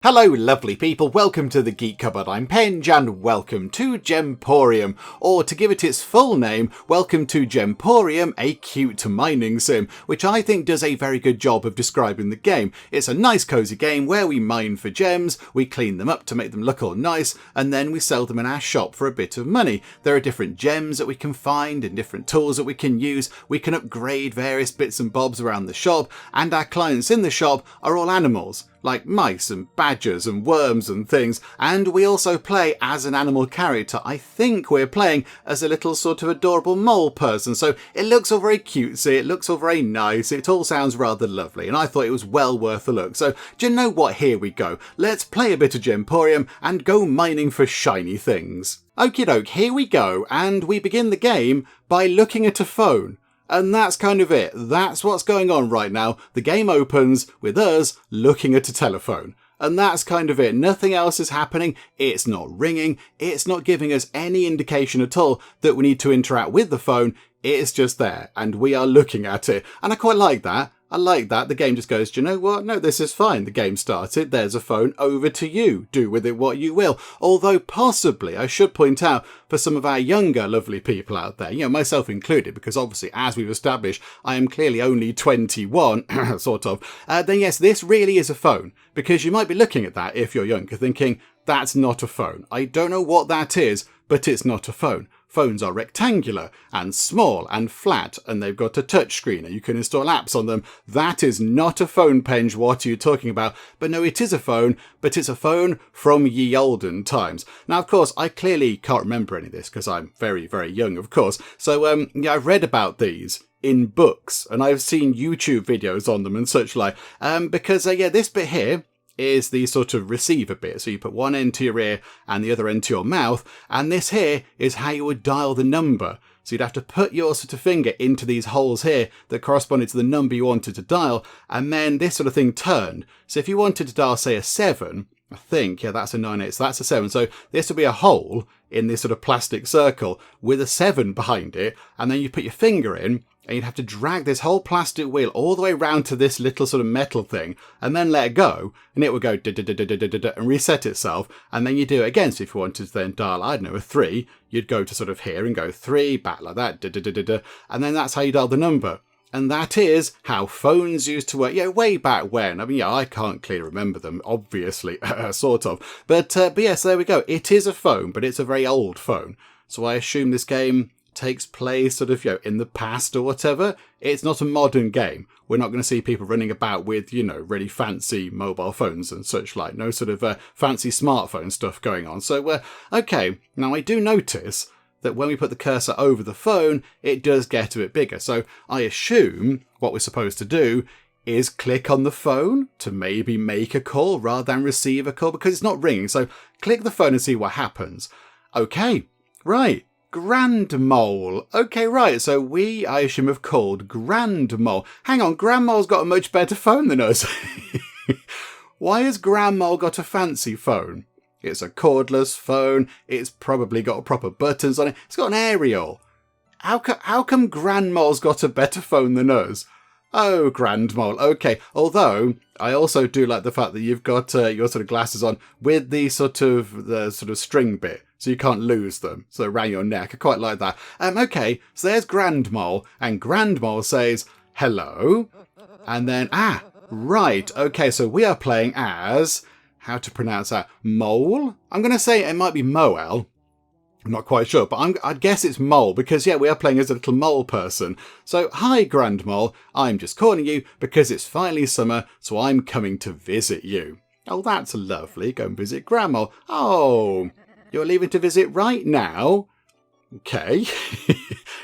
Hello lovely people, welcome to the Geek Cupboard. I'm Penge and welcome to Gemporium, or to give it its full name, welcome to Gemporium, a cute mining sim, which I think does a very good job of describing the game. It's a nice cozy game where we mine for gems, we clean them up to make them look all nice, and then we sell them in our shop for a bit of money. There are different gems that we can find and different tools that we can use. We can upgrade various bits and bobs around the shop, and our clients in the shop are all animals, like mice and badgers and worms and things, and we also play as an animal character. I think we're playing as a little sort of adorable mole person, so it looks all very cutesy, it looks all very nice, it all sounds rather lovely, and I thought it was well worth a look. So do you know what, here we go. Let's play a bit of Gemporium and go mining for shiny things. Okie doke, here we go, and we begin the game by looking at a phone. And that's kind of it. That's what's going on right now. The game opens with us looking at a telephone. And that's kind of it. Nothing else is happening. It's not ringing. It's not giving us any indication at all that we need to interact with the phone. It's just there. And we are looking at it. And I quite like that. I like that. The game just goes, do you know what? No, this is fine. The game started. There's a phone. Over to you. Do with it what you will. Although possibly, I should point out, for some of our younger lovely people out there, you know, myself included, because obviously, as we've established, I am clearly only 21, sort of, then yes, this really is a phone. Because you might be looking at that if you're younger, thinking, that's not a phone. I don't know what that is, but it's not a phone. Phones are rectangular and small and flat, and they've got a touchscreen and you can install apps on them. That is not a phone, Penge. What are you talking about? But no, it is a phone, but it's a phone from ye olden times. Now, of course, I clearly can't remember any of this because I'm very, very young, of course. So, yeah, I've read about these in books and I've seen YouTube videos on them and such like. Because, yeah, this bit here is the sort of receiver bit. So you put one end to your ear and the other end to your mouth. And this here is how you would dial the number. So you'd have to put your sort of finger into these holes here that corresponded to the number you wanted to dial. And then this sort of thing turned. So if you wanted to dial, say, a 7, I think, yeah, that's a 9/8, so that's a 7. So this would be a hole in this sort of plastic circle with a 7 behind it. And then you put your finger in, and you'd have to drag this whole plastic wheel all the way round to this little sort of metal thing and then let it go, and it would go da-da-da-da-da-da and reset itself, and then you do it again. So if you wanted to then dial, I don't know, a 3, you'd go to sort of here and go 3, back like that, da-da-da-da-da, and then that's how you dial the number. And that is how phones used to work, yeah, way back when. I mean, yeah, I can't clearly remember them, obviously, sort of. But yes, there we go. It is a phone, but it's a very old phone. So I assume this game takes place sort of, you know, in the past or whatever. It's not a modern game. We're not going to see people running about with, you know, really fancy mobile phones and such like. No sort of fancy smartphone stuff going on. So, okay. Now, I do notice that when we put the cursor over the phone, it does get a bit bigger. So I assume what we're supposed to do is click on the phone to maybe make a call rather than receive a call, because it's not ringing. So click the phone and see what happens. Okay, right. Grand Mole. Okay, right. So we, I assume, have called Grand Mole. Hang on, Grand Mole's got a much better phone than us. Why has Grand Mole got a fancy phone? It's a cordless phone. It's probably got proper buttons on it. It's got an aerial. How come Grand Mole's got a better phone than us? Oh, Grand Mole. Okay. Although I also do like the fact that you've got your sort of glasses on with the sort of string bit, so you can't lose them. So around your neck. I quite like that. Okay. So there's Grand Mole, and Grand Mole says hello, and then right. Okay. So we are playing as, how to pronounce that? Mole. I'm going to say it might be Moel. I'm not quite sure, but I'd guess it's Mole, because, yeah, we are playing as a little mole person. So, hi, Grand Mole. I'm just calling you because it's finally summer, so I'm coming to visit you. Oh, that's lovely. Go and visit Grand Mole. Oh, you're leaving to visit right now? Okay.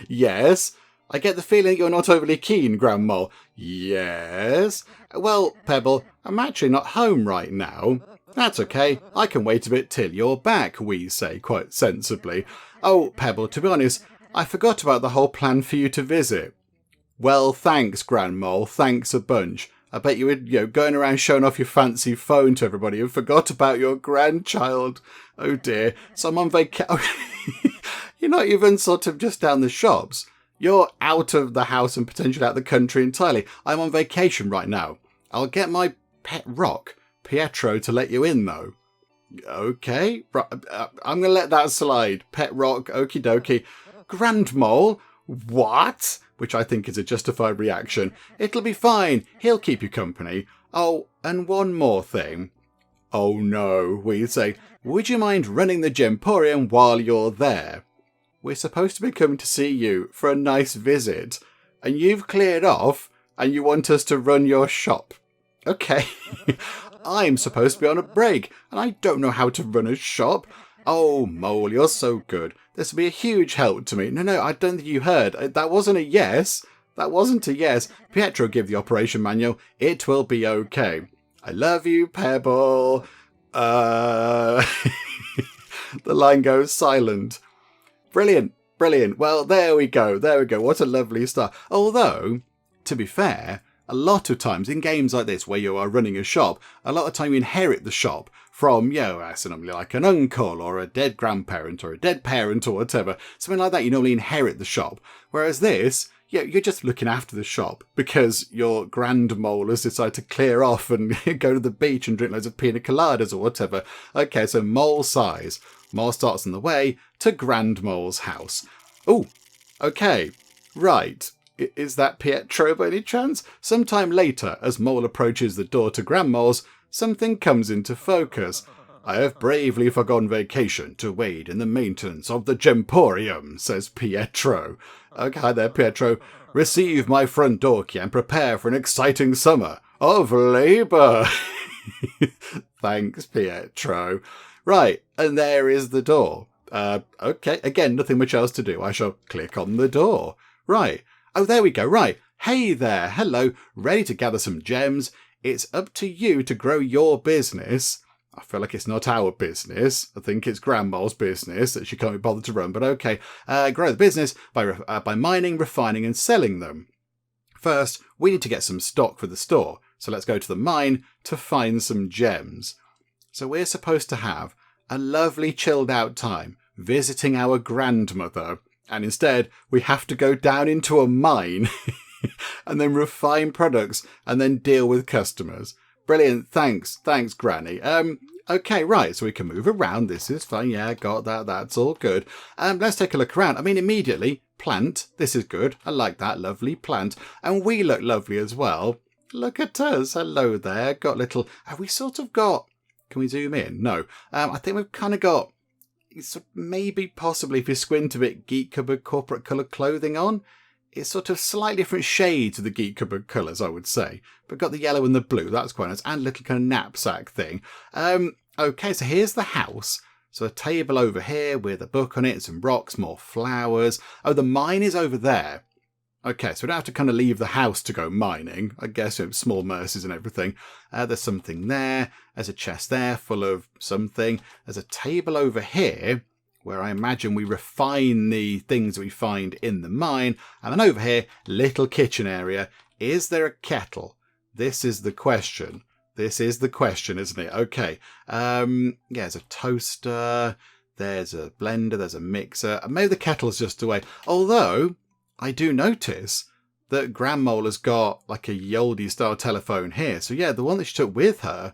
Yes. I get the feeling you're not overly keen, Grand Mole. Yes. Well, Pebble, I'm actually not home right now. That's okay, I can wait a bit till you're back, we say quite sensibly. Oh, Pebble, to be honest, I forgot about the whole plan for you to visit. Well, thanks, Grand Mole, thanks a bunch. I bet you were, going around showing off your fancy phone to everybody and forgot about your grandchild. Oh dear, so I'm on vacation. You're not even sort of just down the shops. You're out of the house and potentially out of the country entirely. I'm on vacation right now. I'll get my pet rock Pietro to let you in, though. Okay, I'm going to let that slide. Pet rock, okie dokie. Grand Mole? What? Which I think is a justified reaction. It'll be fine. He'll keep you company. Oh, and one more thing. Oh no, we say, would you mind running the Gemporium while you're there? We're supposed to be coming to see you for a nice visit, and you've cleared off, and you want us to run your shop. Okay. I'm supposed to be on a break, and I don't know how to run a shop. Oh, Mole, you're so good. This will be a huge help to me. No, I don't think you heard. That wasn't a yes. That wasn't a yes. Pietro, give the operation manual. It will be okay. I love you, Pebble. The line goes silent. Brilliant. Well, there we go. What a lovely start. Although, to be fair, a lot of times in games like this where you are running a shop, a lot of time you inherit the shop from, normally like an uncle or a dead grandparent or a dead parent or whatever. Something like that, you normally inherit the shop. Whereas this, you're just looking after the shop because your grand mole has decided to clear off and go to the beach and drink loads of pina coladas or whatever. Okay, so mole size. Mole starts on the way to Grand Mole's house. Oh, okay, right. Is that Pietro by any chance? Sometime later, as Mole approaches the door to Grand Mole's, something comes into focus. I have bravely forgone vacation to aid in the maintenance of the Gemporium, says Pietro. Okay, hi there, Pietro. Receive my front door key and prepare for an exciting summer of labour. Thanks, Pietro. Right, and there is the door. Okay, again, nothing much else to do. I shall click on the door. Right. Oh, there we go. Right. Hey there. Hello. Ready to gather some gems? It's up to you to grow your business. I feel like it's not our business. I think it's Grandma's business that she can't be bothered to run, but okay. Grow the business by mining, refining and selling them. First, we need to get some stock for the store. So let's go to the mine to find some gems. So we're supposed to have a lovely chilled out time visiting our grandmother. And instead, we have to go down into a mine and then refine products and then deal with customers. Brilliant. Thanks, Granny. Okay, right. So we can move around. This is fine. Yeah, got that. That's all good. Let's take a look around. I mean, immediately, plant. This is good. I like that. Lovely plant. And we look lovely as well. Look at us. Hello there. Got little... Have we sort of got... Can we zoom in? No. I think we've kind of got... maybe possibly if you squint a bit, Geek Cupboard corporate coloured clothing on. It's sort of slightly different shades of the Geek Cupboard colours, I would say. But got the yellow and the blue, that's quite nice. And a little kind of knapsack thing. Okay, so here's the house. So a table over here with a book on it, some rocks, more flowers. Oh, the mine is over there. Okay, so we don't have to kind of leave the house to go mining. I guess small mercies and everything. There's something there. There's a chest there full of something. There's a table over here where I imagine we refine the things we find in the mine. And then over here, little kitchen area. Is there a kettle? This is the question. This is the question, isn't it? Okay. There's a toaster. There's a blender. There's a mixer. Maybe the kettle's just away. Although... I do notice that Grandmole has got like a Yoldi style telephone here. So yeah, the one that she took with her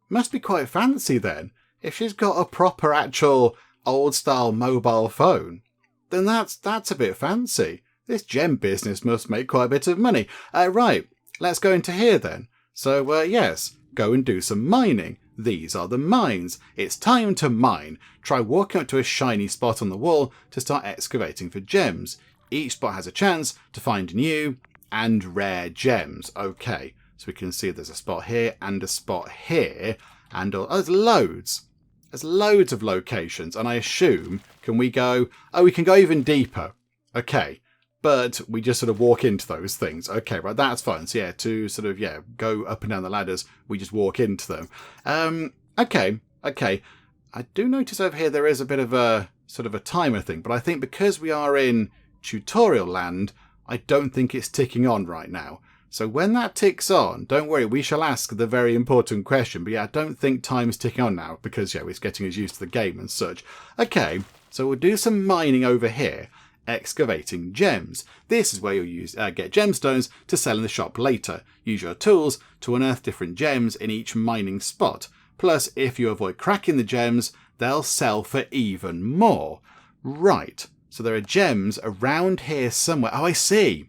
must be quite fancy then. If she's got a proper actual old style mobile phone, then that's a bit fancy. This gem business must make quite a bit of money. Right, let's go into here then. So yes, go and do some mining. These are the mines. It's time to mine. Try walking up to a shiny spot on the wall to start excavating for gems. Each spot has a chance to find new and rare gems. Okay, so we can see there's a spot here and a spot here. And there's loads. There's loads of locations. And I assume, can we go... Oh, we can go even deeper. Okay, but we just sort of walk into those things. Okay, right, that's fine. So yeah, to sort of, go up and down the ladders, we just walk into them. Okay. I do notice over here there is a bit of a sort of a timer thing. But I think because we are in... tutorial land, I don't think it's ticking on right now. So when that ticks on, don't worry, we shall ask the very important question. But yeah, I don't think time's ticking on now because, it's getting us used to the game and such. Okay, so we'll do some mining over here. excavating gems. This is where you'll get gemstones to sell in the shop later. Use your tools to unearth different gems in each mining spot. Plus, if you avoid cracking the gems, they'll sell for even more. Right, so there are gems around here somewhere. Oh, I see.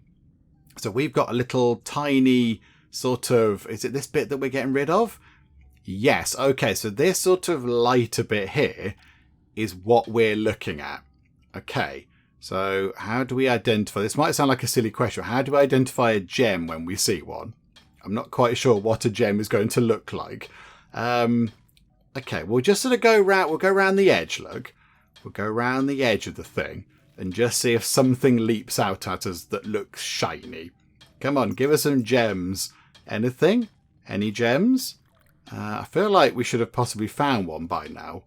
So we've got a little tiny sort of... Is it this bit that we're getting rid of? Yes, okay, so this sort of lighter bit here is what we're looking at. Okay, so how do we identify... This might sound like a silly question. How do we identify a gem when we see one? I'm not quite sure what a gem is going to look like. Okay, we'll just sort of go around... We'll go around the edge, look. We'll go around the edge of the thing and just see if something leaps out at us that looks shiny. Come on, give us some gems. Anything? Any gems? I feel like we should have possibly found one by now.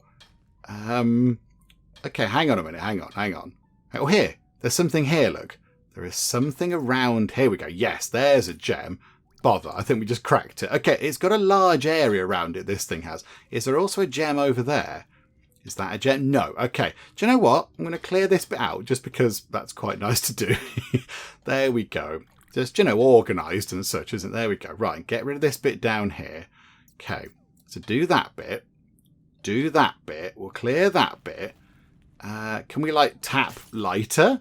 Okay, hang on a minute. Hang on. Oh, here. There's something here, look. There is something around. Here we go. Yes, there's a gem. Bother. I think we just cracked it. Okay, it's got a large area around it, this thing has. Is there also a gem over there? Is that a gem? No. Okay. Do you know what? I'm going to clear this bit out just because that's quite nice to do. There we go. Just, organised and such, isn't it? There we go. Right, get rid of this bit down here. Okay, so do that bit. Do that bit. We'll clear that bit. Can we, tap lighter?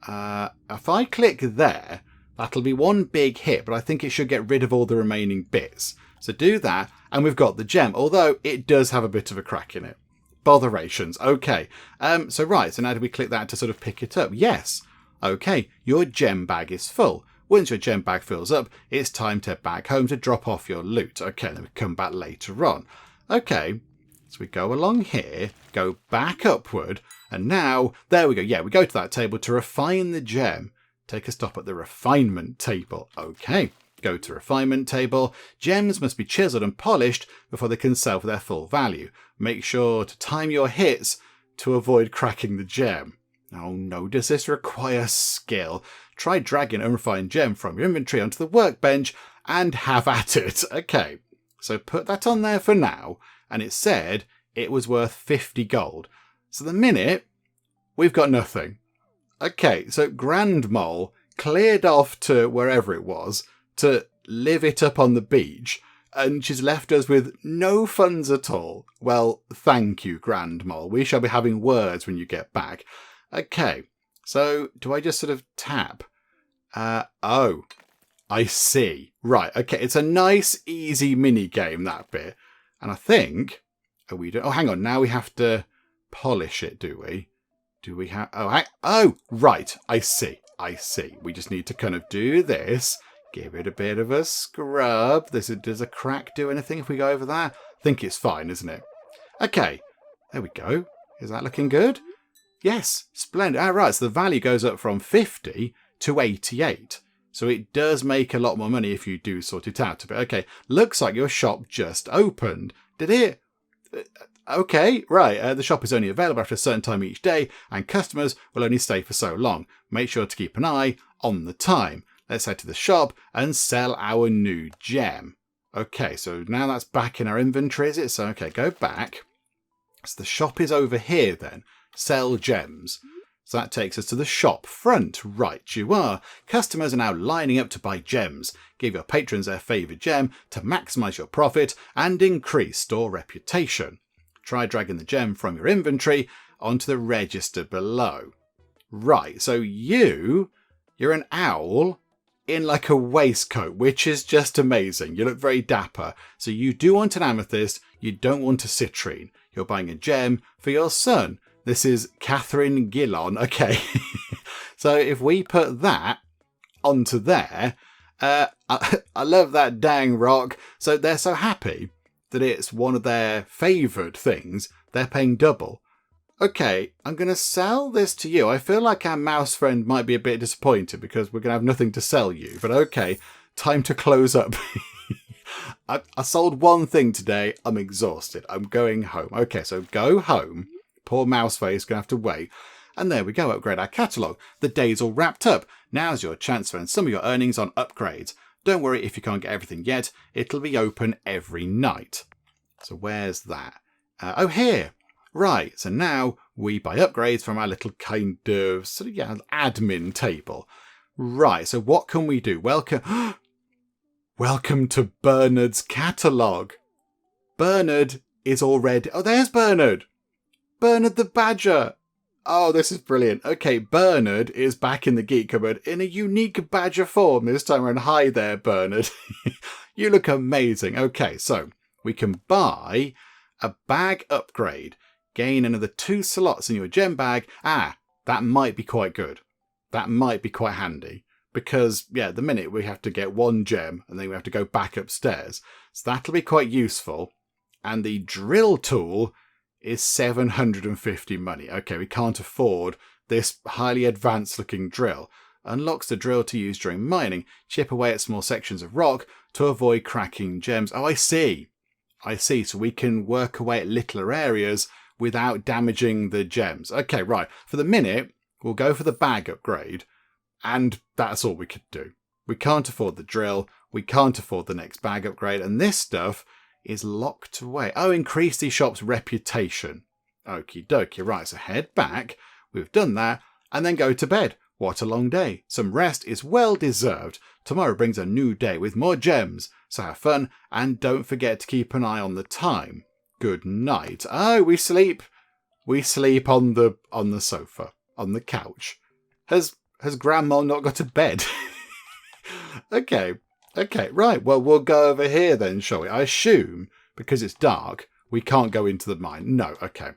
If I click there, that'll be one big hit, but I think it should get rid of all the remaining bits. So do that, and we've got the gem, although it does have a bit of a crack in it. Botherations. Okay. So now do we click that to sort of pick it up? Yes. Okay, your gem bag is full. Once your gem bag fills up, it's time to head back home to drop off your loot. Okay, then we come back later on. Okay, so we go along here, go back upward, and now, there we go. Yeah, we go to that table to refine the gem. Take a stop at the refinement table. Okay, go to refinement table. Gems must be chiseled and polished before they can sell for their full value. Make sure to time your hits to avoid cracking the gem. Oh no, does this require skill? Try dragging an unrefined gem from your inventory onto the workbench and have at it. Okay, so put that on there for now, and it said it was worth 50 gold. So the minute, we've got nothing. Okay, so Grand Mole cleared off to wherever it was to live it up on the beach, and she's left us with no funds at all. Well, thank you, Grand Mole. We shall be having words when you get back. Okay, so do I just sort of tap? Oh, I see. Right, okay, it's a nice, easy mini game, that bit. And I think... Oh, hang on, now we have to polish it, do we? Do we have... Oh, right, I see. We just need to kind of do this, give it a bit of a scrub. Does a crack do anything if we go over that? I think it's fine, isn't it? Okay, there we go. Is that looking good? Yes, splendid. Right, so the value goes up from 50 to 88. So it does make a lot more money if you do sort it out a bit. Okay, looks like your shop just opened. Did it? Okay, right. The shop is only available after a certain time each day, and customers will only stay for so long. Make sure to keep an eye on the time. Let's head to the shop and sell our new gem. Okay, so now that's back in our inventory, is it? So, okay, go back. So the shop is over here then. Sell gems. So that takes us to the shop front. Right you are. Customers are now lining up to buy gems. Give your patrons their favoured gem to maximise your profit and increase store reputation. Try dragging the gem from your inventory onto the register below. Right, so you're an owl in like a waistcoat, which is just amazing. You look very dapper. So you do want an amethyst, you don't want a citrine. You're buying a gem for your son. This is Catherine Gillon. Okay. So if we put that onto there, I love that dang rock. So they're so happy that it's one of their favoured things. They're paying double. Okay, I'm going to sell this to you. I feel like our mouse friend might be a bit disappointed because we're going to have nothing to sell you. But okay, time to close up. I sold one thing today. I'm exhausted. I'm going home. Okay, so go home. Poor Mouseface going to have to wait. And there we go, upgrade our catalogue. The day's all wrapped up. Now's your chance to earn some of your earnings on upgrades. Don't worry if you can't get everything yet. It'll be open every night. So where's that? Oh, here. Right, so now we buy upgrades from our little kind of admin table. Right, so what can we do? Welcome to Bernard's catalogue. Bernard is already... Oh, there's Bernard. Bernard the Badger. Oh, this is brilliant. Okay, Bernard is back in the Geek Cupboard in a unique badger form this time around. Hi there, Bernard. You look amazing. Okay, so we can buy a bag upgrade. Gain another 2 slots in your gem bag. Ah, that might be quite good. That might be quite handy. Because, yeah, the minute we have to get 1 gem and then we have to go back upstairs. So that'll be quite useful. And the drill tool is 750 money. Okay, we can't afford this highly advanced looking drill. Unlocks the drill to use during mining. Chip away at small sections of rock to avoid cracking gems. Oh, I see. So we can work away at littler areas without damaging the gems. Okay, right. For the minute, we'll go for the bag upgrade. And that's all we could do. We can't afford the drill. We can't afford the next bag upgrade. And this stuff is locked away. Oh, increase the shop's reputation. Okie dokie. Right, so head back. We've done that. And then go to bed. What a long day. Some rest is well deserved. Tomorrow brings a new day with more gems. So have fun. And don't forget to keep an eye on the time. Good night. Oh, we sleep. We sleep on the sofa. On the couch. Has Grandma not got to bed? Okay, right. Well, we'll go over here then, shall we? I assume, because it's dark, we can't go into the mine. No, okay.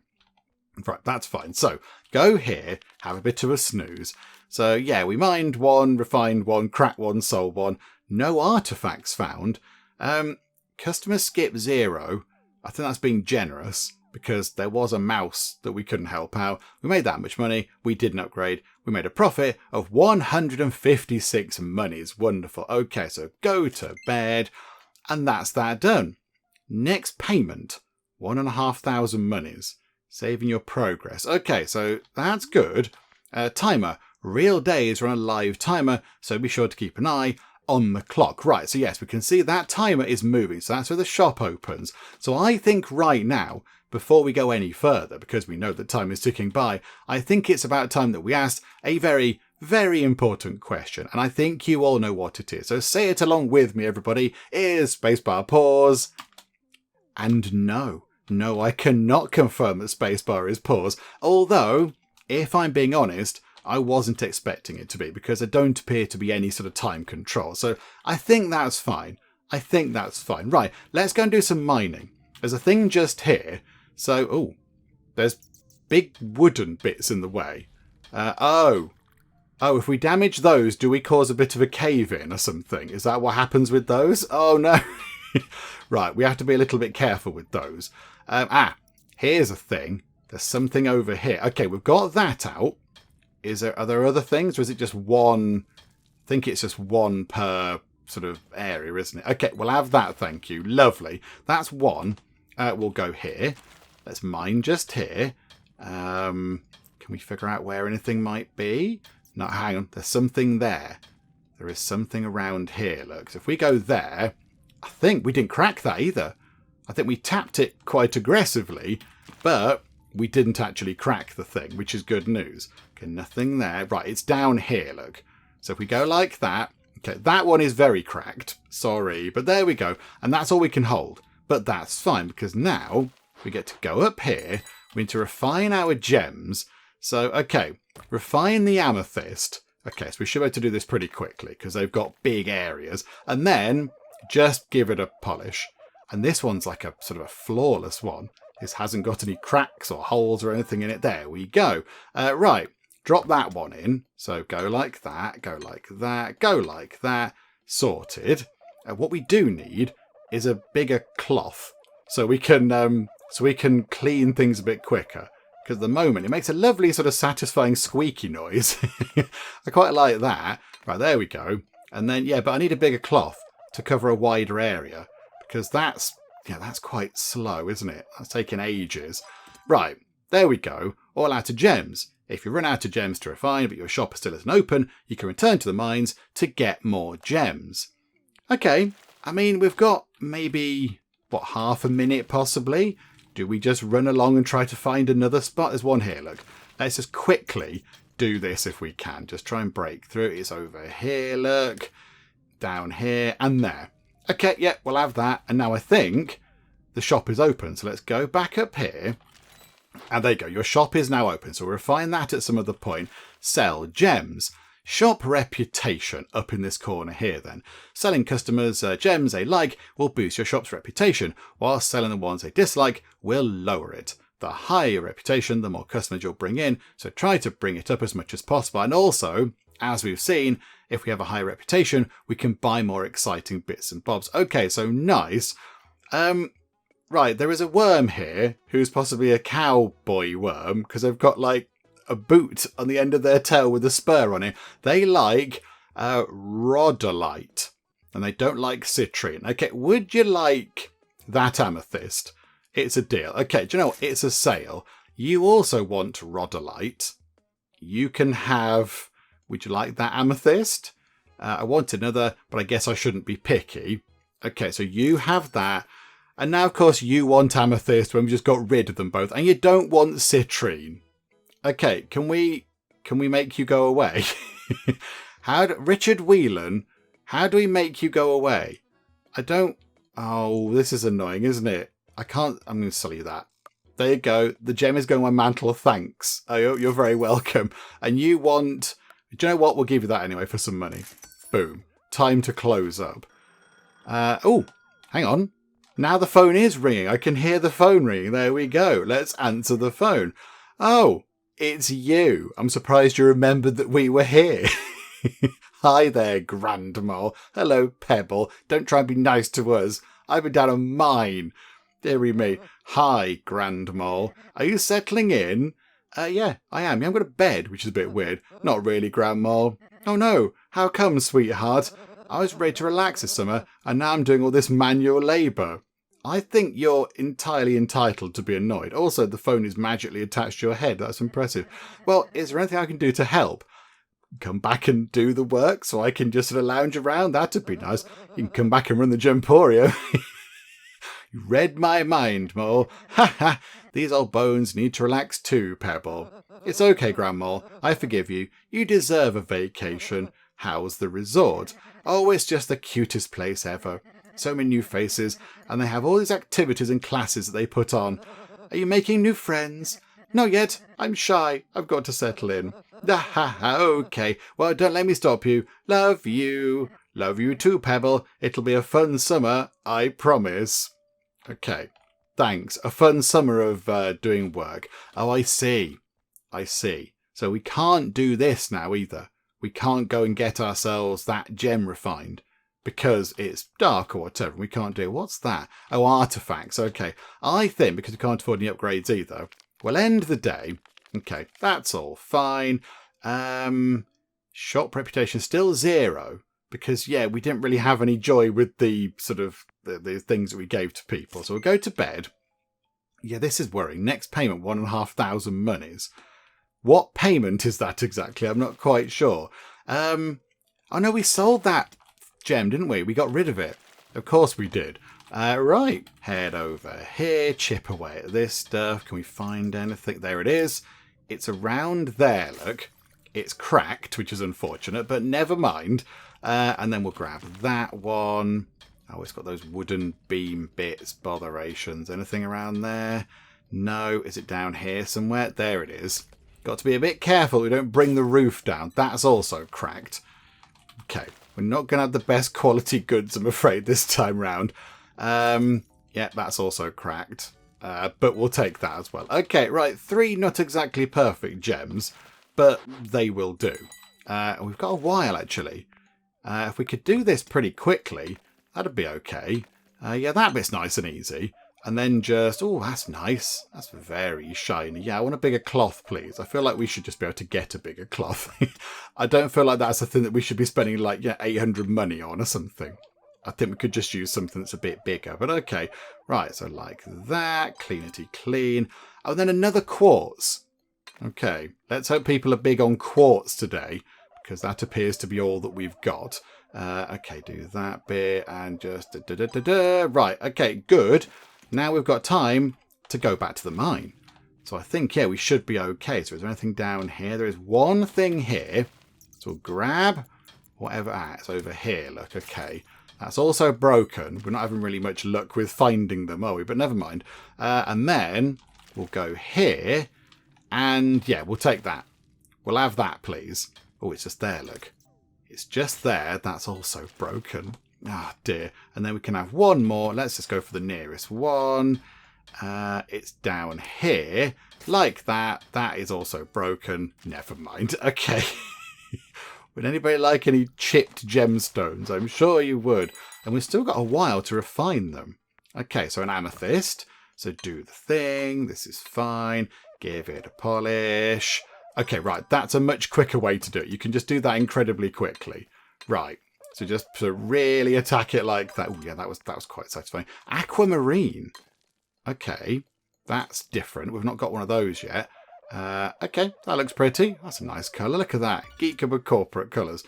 Right, that's fine. So, go here, have a bit of a snooze. So, yeah, we mined 1, refined 1, cracked 1, sold 1. No artifacts found. Customer skip 0. I think that's being generous, because there was a mouse that we couldn't help out. We made that much money. We didn't upgrade. We made a profit of 156 monies. Wonderful. Okay, so go to bed. And that's that done. Next payment, 1,500 monies. Saving your progress. Okay, so that's good. Timer. Real days run a live timer, so be sure to keep an eye on the clock. Right, so yes, we can see that timer is moving. So that's where the shop opens. So I think right now, before we go any further, because we know that time is ticking by, I think it's about time that we asked a very, very important question. And I think you all know what it is. So say it along with me, everybody. Is spacebar pause? And no, I cannot confirm that spacebar is pause. Although, if I'm being honest, I wasn't expecting it to be, because there don't appear to be any sort of time control. So I think that's fine. Right, let's go and do some mining. There's a thing just here. So, there's big wooden bits in the way. If we damage those, do we cause a bit of a cave-in or something? Is that what happens with those? Oh, no. Right, we have to be a little bit careful with those. Here's a thing. There's something over here. Okay, we've got that out. Are there other things, or is it just one? I think it's just one per sort of area, isn't it? Okay, we'll have that, thank you. Lovely. That's one. We'll go here. Let's mine just here. Can we figure out where anything might be? No, hang on. There's something there. There is something around here, look. So if we go there, I think we didn't crack that either. I think we tapped it quite aggressively, but we didn't actually crack the thing, which is good news. Okay, nothing there. Right, it's down here, look. So if we go like that, okay, that one is very cracked. Sorry, but there we go. And that's all we can hold. But that's fine, because now we get to go up here. We need to refine our gems. So, okay, refine the amethyst. Okay, so we should be able to do this pretty quickly, because they've got big areas. And then just give it a polish. And this one's like a sort of a flawless one. This hasn't got any cracks or holes or anything in it. There we go. Right, drop that one in. So go like that, go like that, go like that. Sorted. What we do need is a bigger cloth, so we can clean things a bit quicker. Because at the moment it makes a lovely sort of satisfying squeaky noise. I quite like that. Right, there we go. And then but I need a bigger cloth to cover a wider area, because that's quite slow, isn't it? That's taking ages. Right, there we go. All out of gems. If you run out of gems to refine, but your shop still isn't open, you can return to the mines to get more gems. Okay, I mean, we've got maybe, half a minute possibly? Do we just run along and try to find another spot? There's one here, look. Let's just quickly do this if we can. Just try and break through. It's over here, look. Down here and there. Okay, yeah, we'll have that. And now I think the shop is open. So let's go back up here. And there you go. Your shop is now open. So we'll refine that at some other point. Sell gems. Shop reputation up in this corner here then. Selling customers gems they like will boost your shop's reputation, while selling the ones they dislike will lower it. The higher your reputation, the more customers you'll bring in, so try to bring it up as much as possible. And also, as we've seen, if we have a high reputation, we can buy more exciting bits and bobs. Okay, so nice. Right, there is a worm here who's possibly a cowboy worm, because they've got like a boot on the end of their tail with a spur on it. They like rhodolite, and they don't like citrine. Okay, would you like that amethyst? It's a deal. Okay, do you know what? It's a sale. You also want rhodolite. You can have... Would you like that amethyst? I want another, but I guess I shouldn't be picky. Okay, so you have that. And now, of course, you want amethyst when we just got rid of them both. And you don't want citrine. Okay, can we make you go away? Richard Whelan, how do we make you go away? I don't... Oh, this is annoying, isn't it? I can't... I'm going to sell you that. There you go. The gem is going on my mantle of thanks. Oh, you're very welcome. And you want... Do you know what? We'll give you that anyway for some money. Boom. Time to close up. Oh, hang on. Now the phone is ringing. I can hear the phone ringing. There we go. Let's answer the phone. Oh, it's you. I'm surprised you remembered that we were here. Hi there, Grand Mole. Hello, Pebble. Don't try and be nice to us. I've been down a mine. Dearie me. Hi, Grand Mole. Are you settling in? Yeah, I am. Yeah, I'm going to bed, which is a bit weird. Not really, Grand Mole. Oh no. How come, sweetheart? I was ready to relax this summer, and now I'm doing all this manual labour. I think you're entirely entitled to be annoyed. Also, the phone is magically attached to your head. That's impressive. Well, is there anything I can do to help? Come back and do the work so I can just sort of lounge around? That'd be nice. You can come back and run the Gemporium. You read my mind, Mole. Ha ha! These old bones need to relax too, Pebble. It's okay, Grandma. I forgive you. You deserve a vacation. How's the resort? Oh, it's just the cutest place ever. So many new faces, and they have all these activities and classes that they put on. Are you making new friends? Not yet. I'm shy. I've got to settle in. Ha ha, okay. Well, don't let me stop you. Love you. Love you too, Pebble. It'll be a fun summer, I promise. Okay. Thanks. A fun summer of doing work. Oh, I see. I see. So we can't do this now either. We can't go and get ourselves that gem refined because it's dark or whatever. We can't do. What's that? Oh, artifacts. Okay. I think because we can't afford any upgrades either, we'll end the day. Okay. That's all fine. Shop reputation still 0 because, yeah, we didn't really have any joy with the sort of the things that we gave to people. So we'll go to bed. Yeah, this is worrying. Next payment, 1,500 monies. What payment is that exactly? I'm not quite sure. Oh no, we sold that gem, didn't we? We got rid of it. Of course we did. Right, head over here, chip away at this stuff. Can we find anything? There it is. It's around there, look. It's cracked, which is unfortunate, but never mind. And then we'll grab that one. Oh, it's got those wooden beam bits, botherations. Anything around there? No. Is it down here somewhere? There it is. Got to be a bit careful we don't bring the roof down. That's also cracked. Okay. We're not going to have the best quality goods, I'm afraid, this time round. Yeah, that's also cracked. But we'll take that as well. Okay, right. 3 not exactly perfect gems, but they will do. We've got a while, actually. If we could do this pretty quickly, that'd be okay. Yeah, that bit's nice and easy. And then just... Oh, that's nice. That's very shiny. Yeah, I want a bigger cloth, please. I feel like we should just be able to get a bigger cloth. I don't feel like that's a thing that we should be spending, like, 800 money on or something. I think we could just use something that's a bit bigger. But okay. Right, so like that. Cleanity clean. Oh, then another quartz. Okay. Let's hope people are big on quartz today, because that appears to be all that we've got. Okay, do that bit and just... Right, okay, good. Now we've got time to go back to the mine. So I think, yeah, we should be okay. So is there anything down here? There is one thing here. So we'll grab whatever. It's over here. Look, okay. That's also broken. We're not having really much luck with finding them, are we? But never mind. And then we'll go here. And, yeah, we'll take that. We'll have that, please. Oh, it's just there, look. It's just there. That's also broken. Ah, dear. And then we can have one more. Let's just go for the nearest one. It's down here. Like that. That is also broken. Never mind. Okay. Would anybody like any chipped gemstones? I'm sure you would. And we've still got a while to refine them. Okay, so an amethyst. So do the thing. This is fine. Give it a polish. Okay, right. That's a much quicker way to do it. You can just do that incredibly quickly. Right. So just to really attack it like that. Oh, yeah, that was quite satisfying. Aquamarine. Okay, that's different. We've not got one of those yet. Okay, that looks pretty. That's a nice colour. Look at that. Geek Cupboard corporate colours.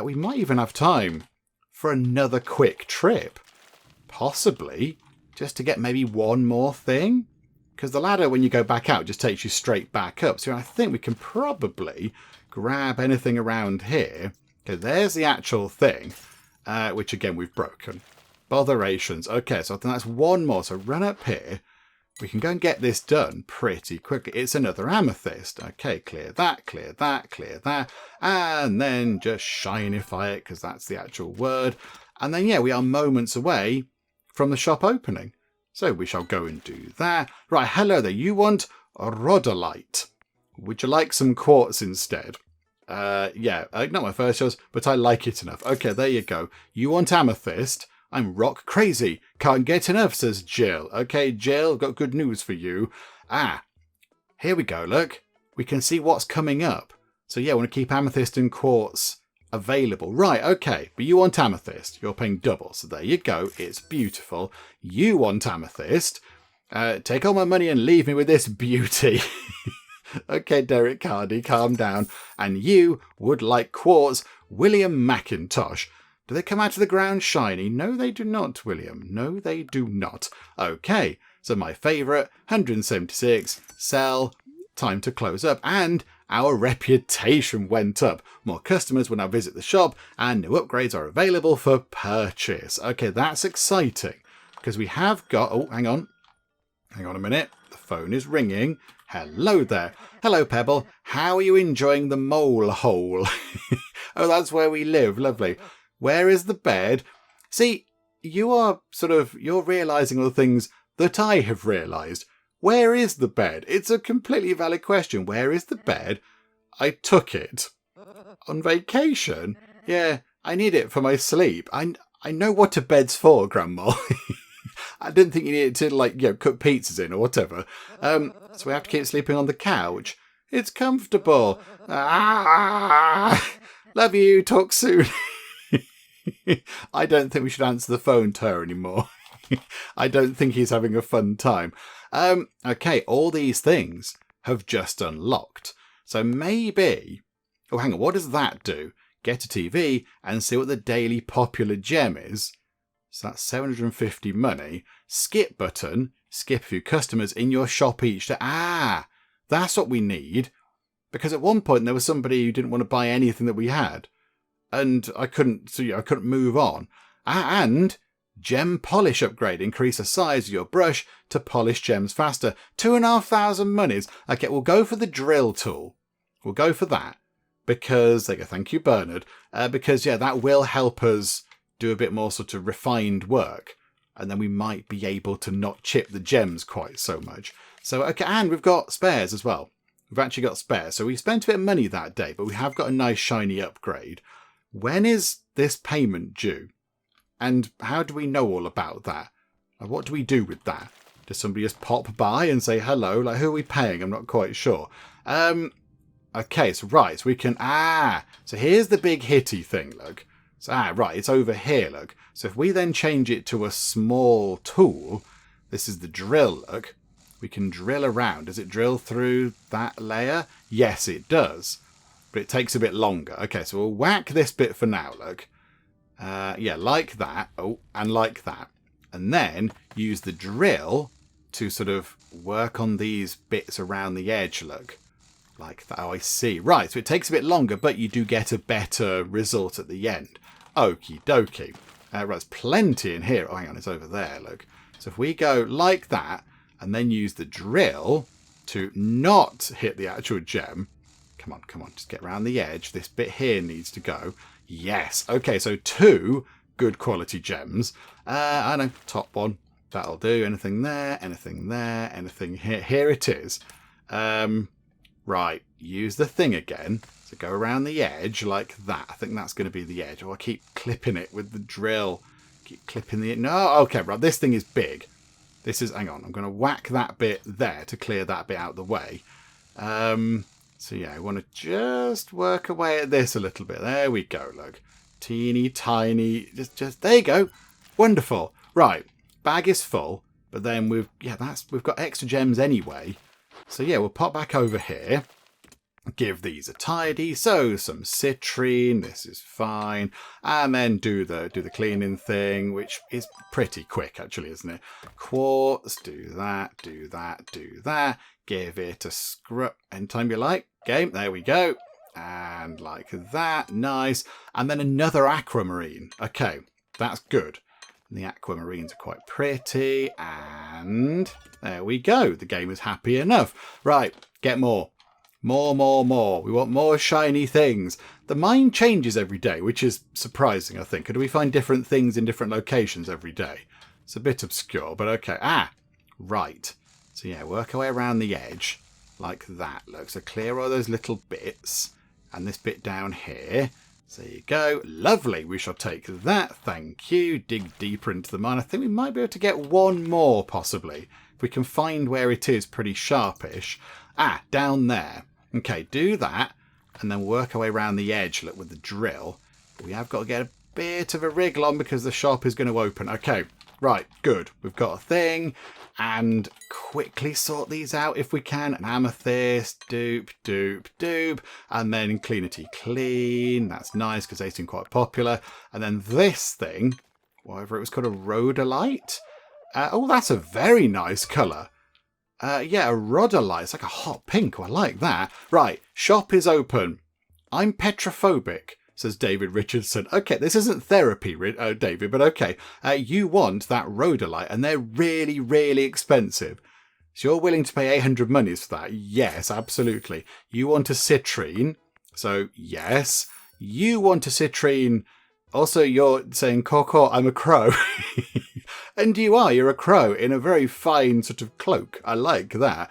We might even have time for another quick trip. Possibly. Just to get maybe one more thing. Because the ladder, when you go back out, just takes you straight back up. So I think we can probably grab anything around here. Okay, there's the actual thing. Which, again, we've broken. Botherations. Okay, so I think that's one more. So run up here. We can go and get this done pretty quickly. It's another amethyst. Okay, clear that, clear that, clear that. And then just shinify it, because that's the actual word. And then, yeah, we are moments away from the shop opening. So we shall go and do that. Right, hello there. You want a rhodolite. Would you like some quartz instead? Yeah, not my first choice, but I like it enough. Okay, there you go. You want amethyst. I'm rock crazy. Can't get enough, says Jill. Okay, Jill, got good news for you. Here we go, look. We can see what's coming up. So yeah, I want to keep amethyst and quartz available. Right, okay, but you want amethyst. You're paying double, so there you go. It's beautiful. You want amethyst. Take all my money and leave me with this beauty. Okay, Derek Hardy, calm down. And you would like quartz. William McIntosh. Do they come out of the ground shiny? No, they do not, William. No, they do not. Okay, so my favourite, 176, sell, time to close up, and our reputation went up. More customers will now visit the shop, and new upgrades are available for purchase. Okay, that's exciting, because we have got... Oh, hang on. Hang on a minute. The phone is ringing. Hello there. Hello, Pebble. How are you enjoying the mole hole? Oh, that's where we live. Lovely. Where is the bed? See, you're realising all the things that I have realised. Where is the bed? It's a completely valid question. Where is the bed? I took it. On vacation? Yeah, I need it for my sleep. I know what a bed's for, Grandma. I didn't think you needed to, cook pizzas in or whatever. So we have to keep sleeping on the couch. It's comfortable. Love you. Talk soon. I don't think we should answer the phone to her anymore. I don't think he's having a fun time. Okay, all these things have just unlocked. So maybe... Oh, hang on, what does that do? Get a TV and see what the daily popular gem is. So that's 750 money. Skip button. Skip a few customers in your shop each day. That's what we need. Because at one point there was somebody who didn't want to buy anything that we had. And I couldn't move on. And gem polish upgrade. Increase the size of your brush to polish gems faster. 2,500 monies. Okay, we'll go for the drill tool. We'll go for that. Because, thank you, Bernard. Because, yeah, that will help us do a bit more sort of refined work. And then we might be able to not chip the gems quite so much. So, okay, and we've got spares as well. We've actually got spares. So we spent a bit of money that day, but we have got a nice shiny upgrade. When is this payment due? And how do we know all about that? What do we do with that? Does somebody just pop by and say hello? Like, who are we paying? I'm not quite sure. Okay, so right, so we can... so here's the big hitty thing, look. So, right, it's over here, look. So if we then change it to a small tool, this is the drill, look. We can drill around. Does it drill through that layer? Yes, it does. But it takes a bit longer. Okay, so we'll whack this bit for now, look. Yeah, like that. Oh, and like that. And then use the drill to sort of work on these bits around the edge, look. Like that. Oh, I see. Right, so it takes a bit longer, but you do get a better result at the end. Okie dokie. Right, there's plenty in here. Oh, hang on, it's over there, look. So if we go like that, and then use the drill to not hit the actual gem. Come on, just get around the edge. This bit here needs to go. Yes. Okay, so 2 good quality gems. I know, top one. That'll do. Anything there, anything there, anything here. Here it is. Right, use the thing again. So go around the edge like that. I think that's going to be the edge. Oh, I keep clipping it with the drill. Keep clipping the... No, okay, right, this thing is big. This is... Hang on, I'm going to whack that bit there to clear that bit out of the way. So yeah, I want to just work away at this a little bit. There we go, look. Teeny tiny... Just there you go. Wonderful. Right, bag is full, but then we've got extra gems anyway. So yeah, we'll pop back over here, give these a tidy, so some citrine, this is fine, and then do the cleaning thing, which is pretty quick actually, isn't it? Quartz, do that, give it a scrub anytime you like. Game, there we go, and like that, nice, and then another aquamarine. Okay, that's good. The aquamarines are quite pretty, and there we go. The game is happy enough. Right, get more. More. We want more shiny things. The mine changes every day, which is surprising, I think. Or do we find different things in different locations every day? It's a bit obscure, but okay. Right. So yeah, work our way around the edge like that. Look, so clear all those little bits, and this bit down here. So there you go. Lovely. We shall take that. Thank you. Dig deeper into the mine. I think we might be able to get one more, possibly. If we can find where it is pretty sharpish. Down there. Okay, do that. And then work our way around the edge, look, with the drill. But we have got to get a bit of a wriggle on because the shop is going to open. Okay, right. Good. We've got a thing. And quickly sort these out if we can. An amethyst, dupe. And then cleanity clean. That's nice because they seem quite popular. And then this thing, whatever it was called, a rhodolite. Oh, that's a very nice colour. Yeah, a rhodolite. It's like a hot pink. Oh, I like that. Right, shop is open. I'm petrophobic, says David Richardson. Okay, this isn't therapy, David, but okay. You want that rhodolite, and they're really, really expensive. So you're willing to pay 800 monies for that? Yes, absolutely. You want a citrine? So, yes. You want a citrine? Also, you're saying, Coco, I'm a crow. And you are. You're a crow in a very fine sort of cloak. I like that.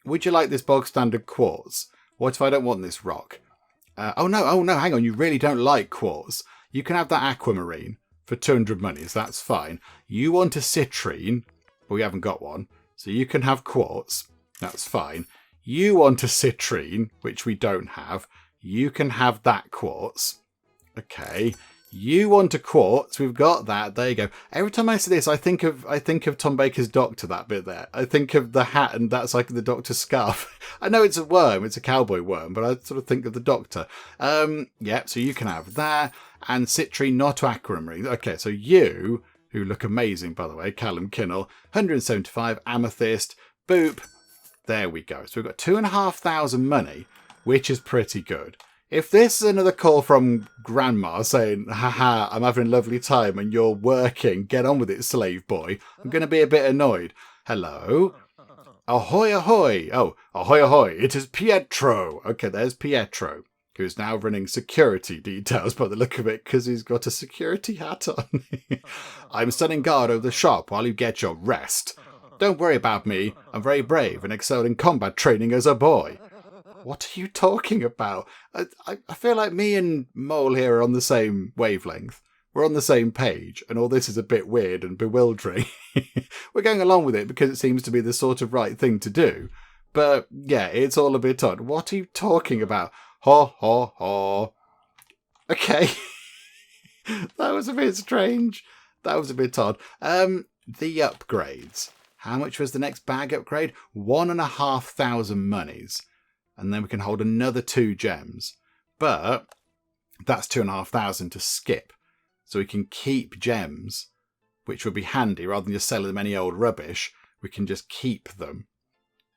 Would you like this bog standard quartz? What if I don't want this rock? Oh no, hang on. You really don't like quartz. You can have that aquamarine for 200 monies. That's fine. You want a citrine, but we haven't got one. So you can have quartz. That's fine. You want a citrine, which we don't have. You can have that quartz. Okay. You want a quartz. We've got that. There you go. Every time I see this, I think of Tom Baker's doctor, that bit there. I think of the hat, and that's like the doctor's scarf. I know it's a worm. It's a cowboy worm, but I sort of think of the doctor. Yeah, so you can have that. And citrine, not aquamarine. Okay, so you, who look amazing, by the way, Callum Kinnell, 175 amethyst. Boop. There we go. So we've got 2,500 money, which is pretty good. If this is another call from Grandma saying, haha, I'm having a lovely time and you're working, get on with it, slave boy, I'm going to be a bit annoyed. Hello? Ahoy, ahoy. Oh, ahoy, ahoy. It is Pietro. Okay, there's Pietro, who's now running security details by the look of it because he's got a security hat on. I'm standing guard over the shop while you get your rest. Don't worry about me. I'm very brave and excelled in combat training as a boy. What are you talking about? I feel like me and Mole here are on the same wavelength. We're on the same page, and all this is a bit weird and bewildering. We're going along with it because it seems to be the sort of right thing to do. But, yeah, it's all a bit odd. What are you talking about? Ha, ha, ha. Okay. That was a bit strange. That was a bit odd. The upgrades. How much was the next bag upgrade? 1,500 monies. And then we can hold another 2 gems. But that's 2,500 to skip. So we can keep gems, which would be handy rather than just selling them any old rubbish. we can just keep them.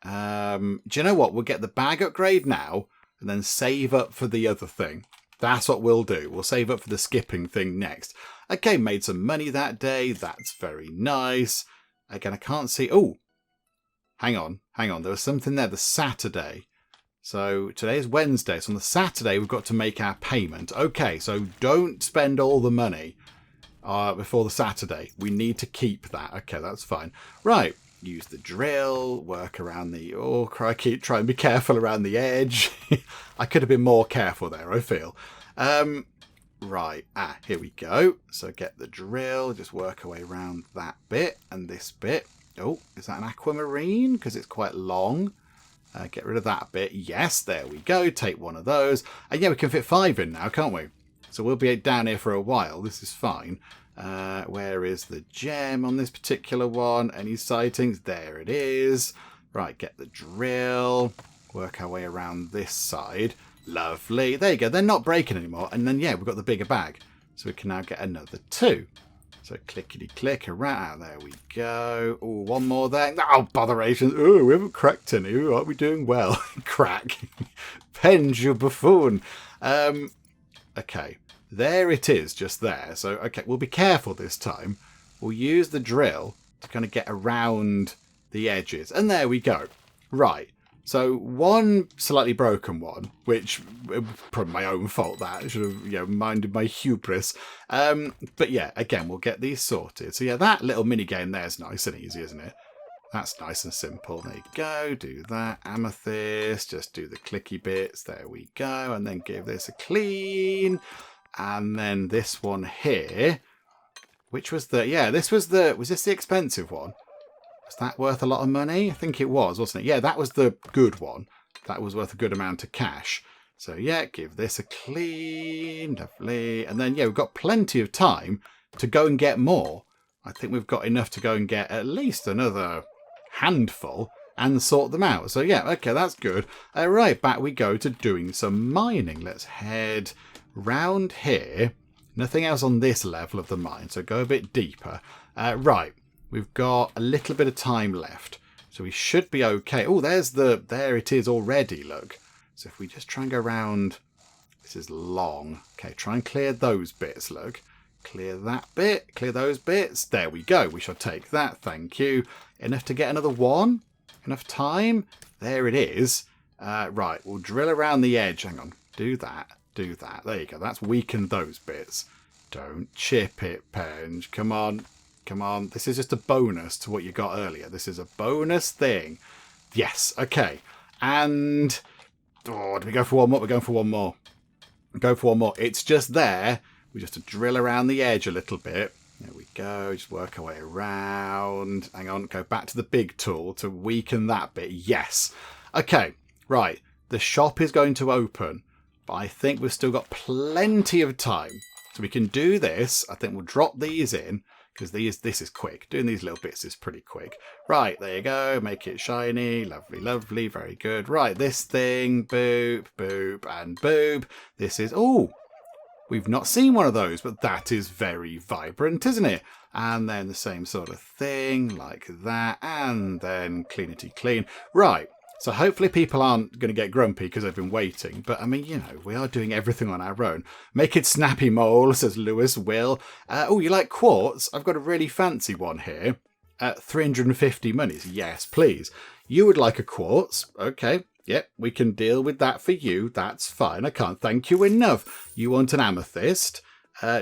Do you know what? We'll get the bag upgrade now and then save up for the other thing. That's what we'll do. We'll save up for the skipping thing next. Okay, made some money that day. That's very nice. Again, I can't see. Oh, hang on. There was something there. The Saturday. So today is Wednesday. So on the Saturday, we've got to make our payment. Okay, so don't spend all the money before the Saturday. We need to keep that. Okay, that's fine. Right. Use the drill, work around the... Oh, crikey, try and be careful around the edge. I could have been more careful there, I feel. Right, here we go. So get the drill, just work our way around that bit and this bit. Oh, is that an aquamarine? Because it's quite long. Get rid of that bit. Yes, there we go. Take one of those. And yeah, we can fit 5 in now, can't we? So we'll be down here for a while. This is fine. Where is the gem on this particular one? Any sightings? There it is. Right, get the drill. Work our way around this side. Lovely. There you go. They're not breaking anymore. And then, yeah, we've got the bigger bag. So we can now get another 2. So clickety-click around. There we go. Oh, one more there. Oh, botheration. Oh, we haven't cracked any. Ooh, aren't we doing well? Crack. Penge, you buffoon. Okay. There it is, just there. So, okay, we'll be careful this time. We'll use the drill to kind of get around the edges. And there we go. Right. So, one slightly broken one, which probably my own fault that. I should have, minded my hubris. But yeah, again, we'll get these sorted. So yeah, that little mini game there is nice and easy, isn't it? That's nice and simple. There you go. Do that. Amethyst. Just do the clicky bits. There we go. And then give this a clean. And then this one here, which was was this the expensive one? Was that worth a lot of money? I think it was, wasn't it? Yeah, that was the good one. That was worth a good amount of cash. So yeah, give this a clean, lovely. And then, yeah, we've got plenty of time to go and get more. I think we've got enough to go and get at least another handful and sort them out. So yeah, okay, that's good. Right, back we go to doing some mining. Let's head round here. Nothing else on this level of the mine, so go a bit deeper. Right, we've got a little bit of time left, so we should be okay. Oh, there it is already, look. So if we just try and go around, this is long. Okay, try and clear those bits, look. Clear that bit, clear those bits. There we go, we shall take that, thank you. Enough to get another one? Enough time? There it is. Right, we'll drill around the edge. Hang on, do that. Do that. There you go. That's weakened those bits. Don't chip it, Penge. Come on. Come on. This is just a bonus to what you got earlier. This is a bonus thing. Yes. Okay. And... Oh, do we go for one more? We're going for one more. Go for one more. It's just there. We just have to drill around the edge a little bit. There we go. Just work our way around. Hang on. Go back to the big tool to weaken that bit. Yes. Okay. Right. The shop is going to open. But I think we've still got plenty of time. So we can do this. I think we'll drop these in. Because this is quick. Doing these little bits is pretty quick. Right, there you go. Make it shiny. Lovely, lovely. Very good. Right, this thing. Boop, boop, and boop. This is... Oh, we've not seen one of those. But that is very vibrant, isn't it? And then the same sort of thing. Like that. And then cleanity clean. Right. So hopefully people aren't going to get grumpy because they've been waiting. But I mean, we are doing everything on our own. Make it snappy, mole, says Lewis Will. Oh, you like quartz? I've got a really fancy one here. 350 monies. Yes, please. You would like a quartz? Okay. Yep, we can deal with that for you. That's fine. I can't thank you enough. You want an amethyst?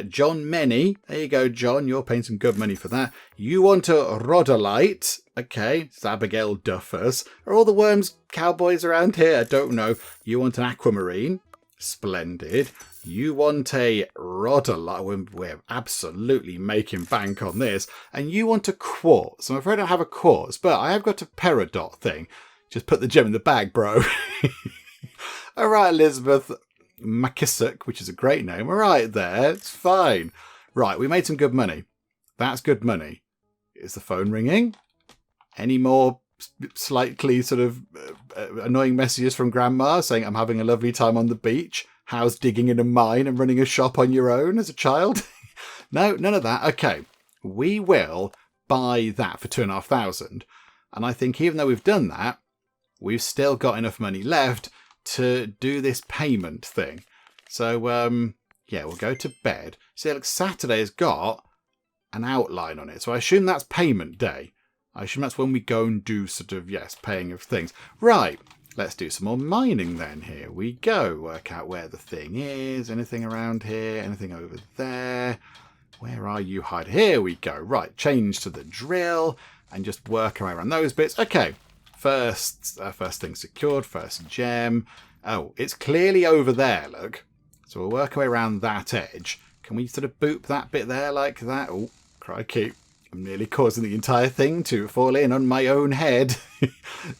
John Many. There you go, John. You're paying some good money for that. You want a rhodolite? Okay, it's Abigail Duffers. Are all the worms cowboys around here? I don't know. You want an aquamarine? Splendid. You want a rhodolite? We're absolutely making bank on this. And you want a quartz? I'm afraid I don't have a quartz, but I have got a peridot thing. Just put the gem in the bag, bro. All right, Elizabeth McKissock, which is a great name. All right there, it's fine. Right, we made some good money. That's good money. Is the phone ringing? Any more slightly sort of annoying messages from Grandma saying, I'm having a lovely time on the beach? How's digging in a mine and running a shop on your own as a child? No, none of that. Okay, we will buy that for 2,500. And I think even though we've done that, we've still got enough money left to do this payment thing. So, yeah, we'll go to bed. See, look, Saturday has got an outline on it. So I assume that's payment day. I assume that's when we go and do sort of, yes, paying of things. Right, let's do some more mining then. Here we go. Work out where the thing is. Anything around here? Anything over there? Where are you hiding? Here we go. Right, change to the drill and just work our way around those bits. Okay, first thing secured, first gem. Oh, it's clearly over there, look. So we'll work our way around that edge. Can we sort of boop that bit there like that? Oh, crikey. I'm nearly causing the entire thing to fall in on my own head.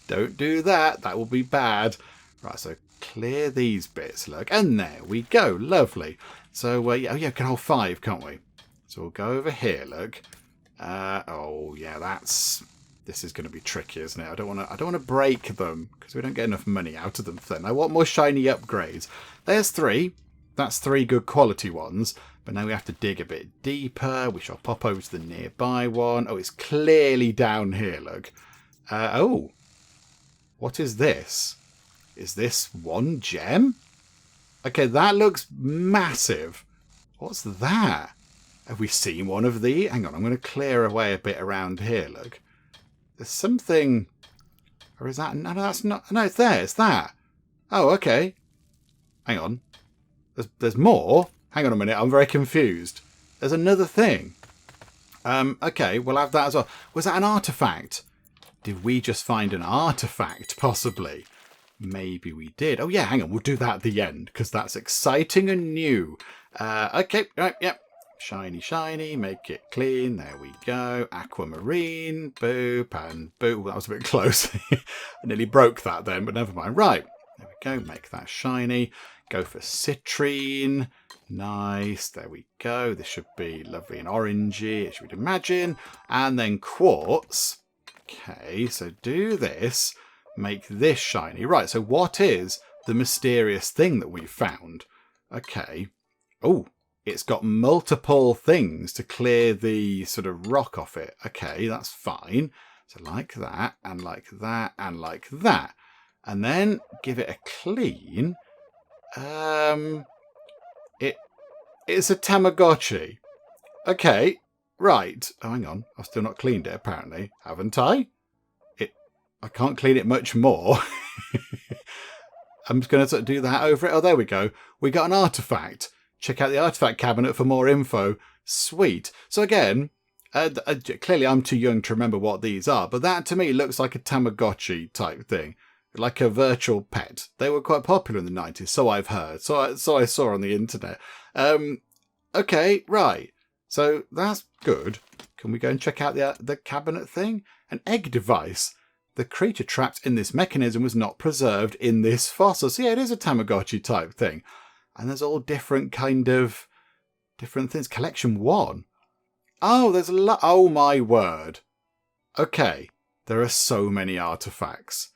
Don't do that. That will be bad. Right, so clear these bits, look. And there we go. Lovely. So, yeah, we can hold 5, can't we? So we'll go over here, look. Oh, yeah, this is going to be tricky, isn't it? I don't want to break them because we don't get enough money out of them then. I want more shiny upgrades. There's 3. That's 3 good quality ones. But now we have to dig a bit deeper. We shall pop over to the nearby one. Oh, it's clearly down here, look. Oh, what is this? Is this 1 gem? Okay, that looks massive. What's that? Have we seen one of these? Hang on, I'm going to clear away a bit around here, look. There's something... Or is that... No, that's not... No, it's there. It's that. Oh, okay. Hang on. There's more? Hang on a minute. I'm very confused. There's another thing. Okay, we'll have that as well. Was that an artifact? Did we just find an artifact, possibly? Maybe we did. Oh, yeah, hang on. We'll do that at the end, because that's exciting and new. Okay, right, yep. Shiny, shiny, make it clean. There we go. Aquamarine, boop, and boop. That was a bit close. I nearly broke that then, but never mind. Right, there we go. Make that shiny. Go for citrine. Nice. There we go. This should be lovely and orangey, as you would imagine. And then quartz. Okay, so do this. Make this shiny. Right, so what is the mysterious thing that we've found? Okay. Oh. It's got multiple things to clear the sort of rock off it. Okay, that's fine. So like that, and like that, and like that. And then give it a clean. It's a Tamagotchi. Okay, right. Oh, hang on. I've still not cleaned it, apparently. Haven't I? I can't clean it much more. I'm just going to sort of do that over it. Oh, there we go. We got an artifact. Check out the artifact cabinet for more info. Sweet. So again, clearly I'm too young to remember what these are, but that to me looks like a Tamagotchi type thing, like a virtual pet. They were quite popular in the 90s, so I've heard. So I saw on the internet. Okay, right. So that's good. Can we go and check out the cabinet thing? An egg device. The creature trapped in this mechanism was not preserved in this fossil. So yeah, it is a Tamagotchi type thing. And there's all different kind of different things. Collection 1. Oh, there's a lot. Oh, my word. Okay. There are so many artifacts.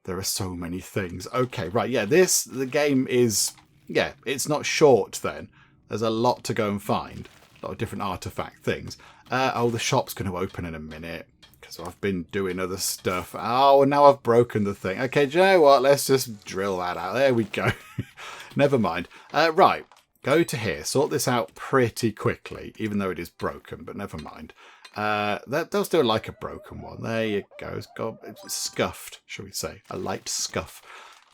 There are so many things. Okay, right. Yeah, the game is, yeah, it's not short then. There's a lot to go and find. A lot of different artifact things. Oh, the shop's going to open in a minute because I've been doing other stuff. Oh, now I've broken the thing. Okay, do you know what? Let's just drill that out. There we go. Never mind. Right, go to here. Sort this out pretty quickly, even though it is broken, but never mind. They'll still like a broken one. There you go. It's scuffed, shall we say. A light scuff.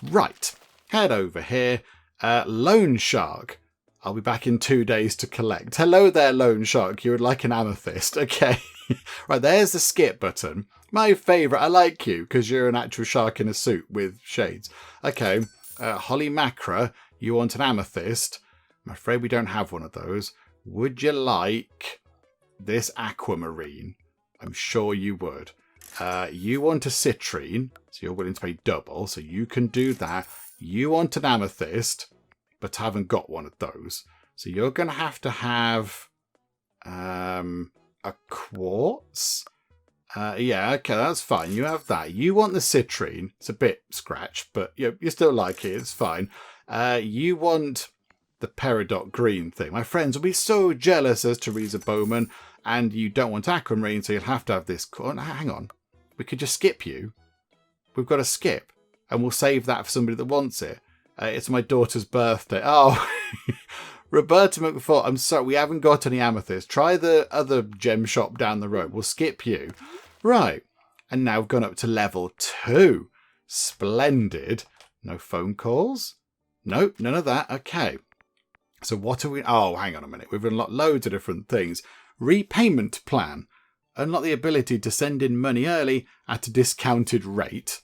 Right, head over here. Loan Shark. I'll be back in 2 days to collect. Hello there, Loan Shark. You would like an amethyst. Okay. Right, there's the skip button. My favourite. I like you because you're an actual shark in a suit with shades. Okay. Holly Macra. You want an amethyst? I'm afraid we don't have one of those. Would you like this aquamarine? I'm sure you would. You want a citrine, so you're willing to pay double, so you can do that. You want an amethyst, but haven't got one of those. So you're going to have a quartz. Yeah, okay, that's fine. You have that. You want the citrine. It's a bit scratched, but you still like it. It's fine. You want the peridot green thing. My friends will be so jealous as Teresa Bowman, and you don't want aquamarine, so you'll have to have this. Hang on. We could just skip you. We've got to skip. And we'll save that for somebody that wants it. It's my daughter's birthday. Oh, Roberta McFall, I'm sorry, we haven't got any amethyst. Try the other gem shop down the road. We'll skip you. Right. And now we've gone up to level 2. Splendid. No phone calls? Nope, none of that. Okay. So what are we... Oh, hang on a minute. We've unlocked loads of different things. Repayment plan. Unlock the ability to send in money early at a discounted rate.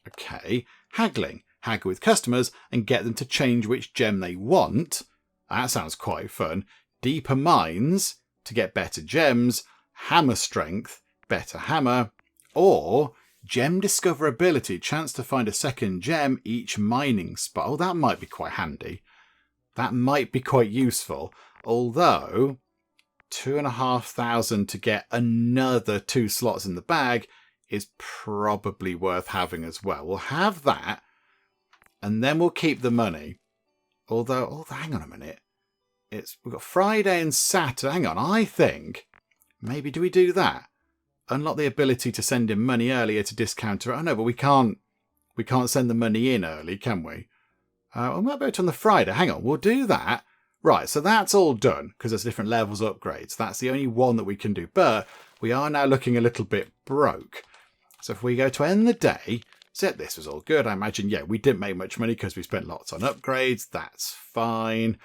Okay. Haggling. Haggle with customers and get them to change which gem they want. That sounds quite fun. Deeper mines to get better gems. Hammer strength. Better hammer. Or gem discoverability. Chance to find a second gem each mining spot. Oh, that might be quite handy. That might be quite useful. Although 2,500 to get another 2 slots in the bag is probably worth having as well. We'll have that. And then we'll keep the money. Although, oh, hang on a minute. We've got Friday and Saturday. Hang on, I think. Maybe do we do that? Unlock the ability to send in money earlier to discount. Oh no, but we can't send the money in early, can we? We might be able to on the Friday. Hang on, we'll do that. Right, so that's all done because there's different levels upgrades. That's the only one that we can do. But we are now looking a little bit broke. So if we go to end the day, set this was all good. I imagine, yeah, we didn't make much money because we spent lots on upgrades. That's fine.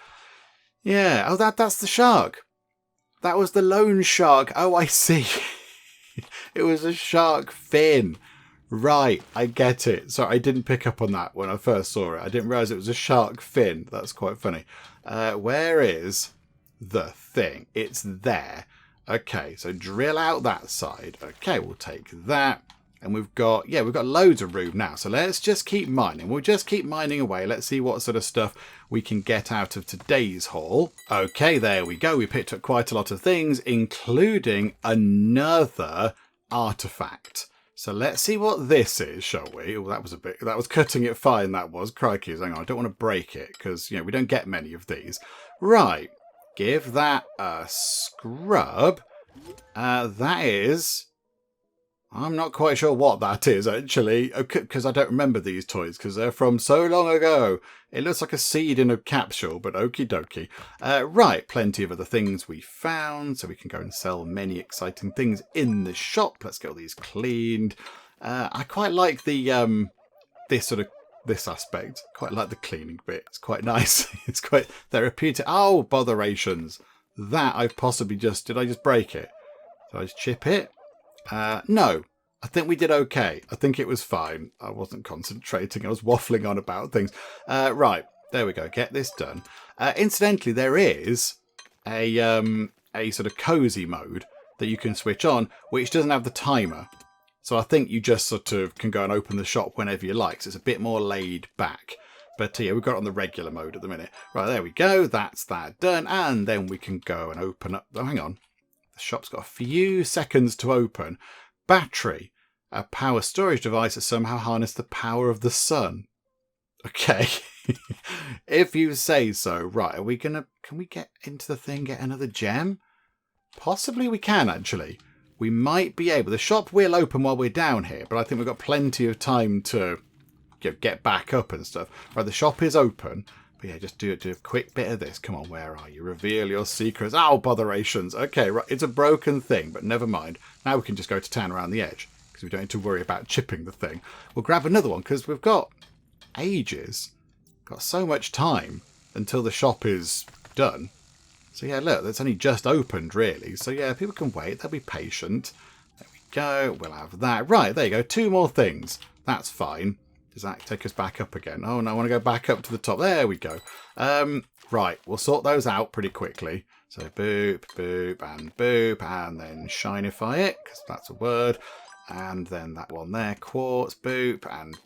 Yeah, oh, that's the shark. That was the lone shark. Oh, I see. It was a shark fin. Right, I get it. So I didn't pick up on that when I first saw it. I didn't realise it was a shark fin. That's quite funny. Where is the thing? It's there. Okay, so drill out that side. Okay, we'll take that. And we've got loads of room now. So let's just keep mining. We'll just keep mining away. Let's see what sort of stuff we can get out of today's haul. Okay, there we go. We picked up quite a lot of things, including another artifact. So let's see what this is, shall we? Oh, that was cutting it fine, that was. Crikey, hang on, I don't want to break it, because, we don't get many of these. Right, give that a scrub. That is... I'm not quite sure what that is, actually, because I don't remember these toys, because they're from so long ago. It looks like a seed in a capsule, but okie dokie. Right, plenty of other things we found, so we can go and sell many exciting things in the shop. Let's get all these cleaned. I quite like the this aspect. Quite like the cleaning bit. It's quite nice. It's quite therapeutic. Oh, botherations. That I've possibly just... Did I just break it? Did I just chip it? No, I think we did okay. I think it was fine. I wasn't concentrating. I was waffling on about things. Right, there we go. Get this done. Incidentally, there is a sort of cozy mode that you can switch on, which doesn't have the timer. So I think you just sort of can go and open the shop whenever you like. So it's a bit more laid back. But yeah, we've got it on the regular mode at the minute. Right, there we go. That's that done. And then we can go and open up... Oh, hang on. The shop's got a few seconds to open. Battery. A power storage device that somehow harness the power of the sun. Okay. If you say so. Right, are we gonna... Can we get into the thing, get another gem? Possibly we can, actually. We might be able... The shop will open while we're down here, but I think we've got plenty of time to get back up and stuff. Right, the shop is open. But yeah, just do a quick bit of this. Come on, where are you? Reveal your secrets. Ow, botherations. Okay, right, it's a broken thing, but never mind. Now we can just go to town around the edge, because we don't need to worry about chipping the thing. We'll grab another one, because we've got ages. Got so much time until the shop is done. So yeah, look, that's only just opened, really. So yeah, people can wait. They'll be patient. There we go. We'll have that. Right, there you go. 2 more things. That's fine. Does that take us back up again? Oh, no, I want to go back up to the top. There we go. Right, we'll sort those out pretty quickly. So boop, boop, and then shinify it, because that's a word. And then that one there, quartz, boop, and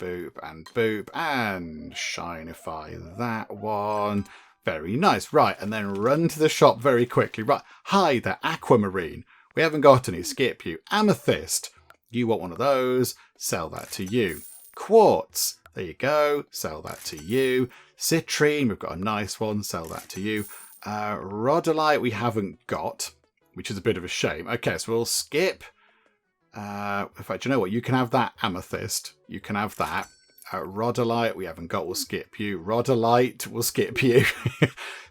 shinify that one. Very nice. Right, and then run to the shop very quickly. Right, hi there, aquamarine. We haven't got any, skip you. Amethyst, you want one of those, sell that to you. Quartz, there you go, sell that to you. Citrine, we've got a nice one, sell that to you. Rhodolite we haven't got, which is a bit of a shame. Okay, so we'll skip. In fact, you know what? You can have that amethyst. You can have that. Rhodolite, we haven't got. We'll skip you. Rhodolite, we'll skip you.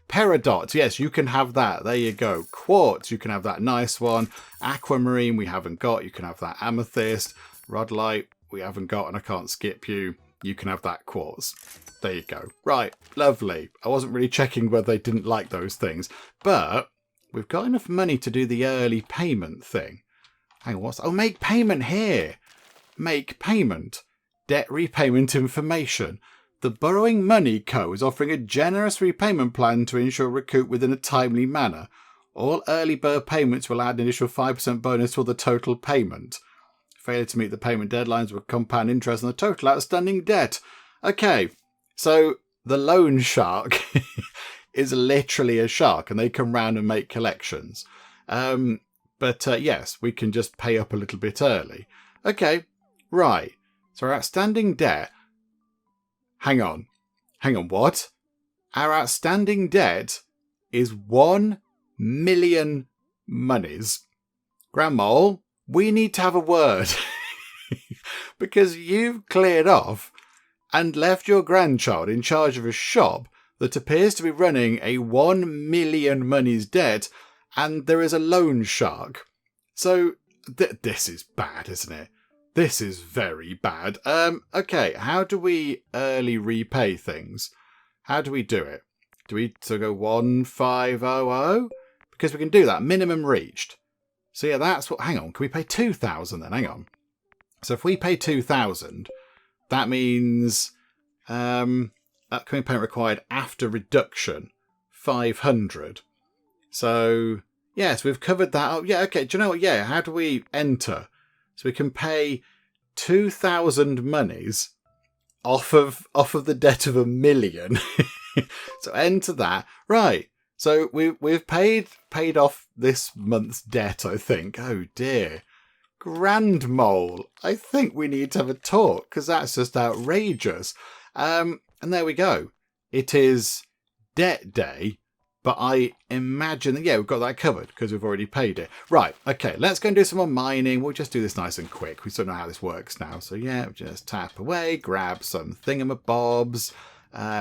Peridot, yes, you can have that. There you go. Quartz, you can have that nice one. Aquamarine, we haven't got. You can have that amethyst. Rhodolite, we haven't got, and I can't skip you. You can have that quartz. There you go. Right, lovely. I wasn't really checking whether they didn't like those things, but we've got enough money to do the early payment thing. Hang on, what's... Oh, make payment here. Make payment. Debt repayment information. The Borrowing Money Co. is offering a generous repayment plan to ensure recoup within a timely manner. All early bird payments will add an initial 5% bonus to the total payment. Failure to meet the payment deadlines will compound interest on the total outstanding debt. Okay, so the loan shark is literally a shark and they come round and make collections. But yes, we can just pay up a little bit early. Okay, right. So our outstanding debt... Hang on, what? Our outstanding debt is 1 million monies. Grandma, we need to have a word. Because you've cleared off and left your grandchild in charge of a shop that appears to be running a 1 million monies debt, and there is a loan shark. So this is bad, isn't it? This is very bad. Okay, how do we early repay things? How do we do it? Do we go 1500? Because we can do that. Minimum reached. So yeah, that's what... Hang on, can we pay 2,000 then? Hang on. So if we pay 2,000, that means... upcoming payment required after reduction, 500. So, yes, we've covered that. Oh, yeah, okay. Do you know what? Yeah, how do we enter? So we can pay 2,000 monies off of the debt of 1 million. So enter that. Right. So we've paid off this month's debt, I think. Oh dear. Grand Mole. I think we need to have a talk because that's just outrageous. And there we go. It is debt day. But I imagine that, yeah, we've got that covered because we've already paid it. Right, okay, let's go and do some more mining. We'll just do this nice and quick. We still know how this works now. So, yeah, just tap away, grab some thingamabobs.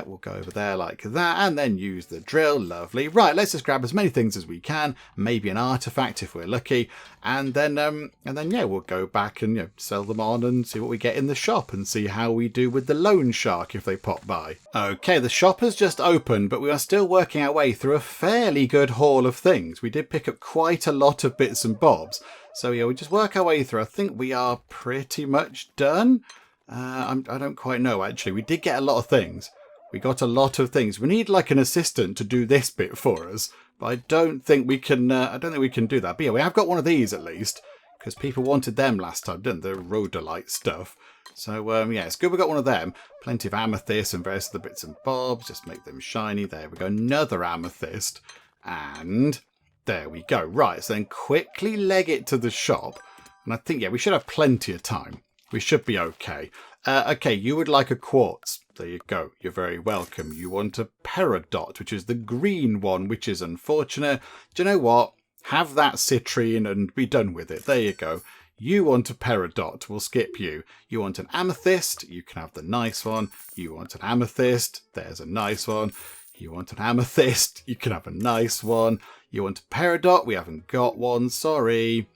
We'll go over there like that and then use the drill. Lovely. Right, let's just grab as many things as we can. Maybe an artifact if we're lucky. And then yeah, we'll go back and sell them on and see what we get in the shop and see how we do with the loan shark if they pop by. Okay, the shop has just opened, but we are still working our way through a fairly good haul of things. We did pick up quite a lot of bits and bobs. So yeah, we just work our way through. I think we are pretty much done. I don't quite know, actually. We did get a lot of things. We got a lot of things. We need like an assistant to do this bit for us, but I don't think we can. I don't think we can do that. But yeah, we have got one of these at least because people wanted them last time, didn't they? The rhodolite stuff. So yeah, it's good we got one of them. Plenty of amethyst and various other bits and bobs. Just make them shiny. There we go. Another amethyst, and there we go. Right. So then quickly leg it to the shop, and I think yeah, we should have plenty of time. We should be okay. Okay, you would like a quartz. There you go. You're very welcome. You want a peridot, which is the green one, which is unfortunate. Do you know what? Have that citrine and be done with it. There you go. You want a peridot. We'll skip you. You want an amethyst. You can have the nice one. You want an amethyst. There's a nice one. You want an amethyst. You can have a nice one. You want a peridot. We haven't got one. Sorry.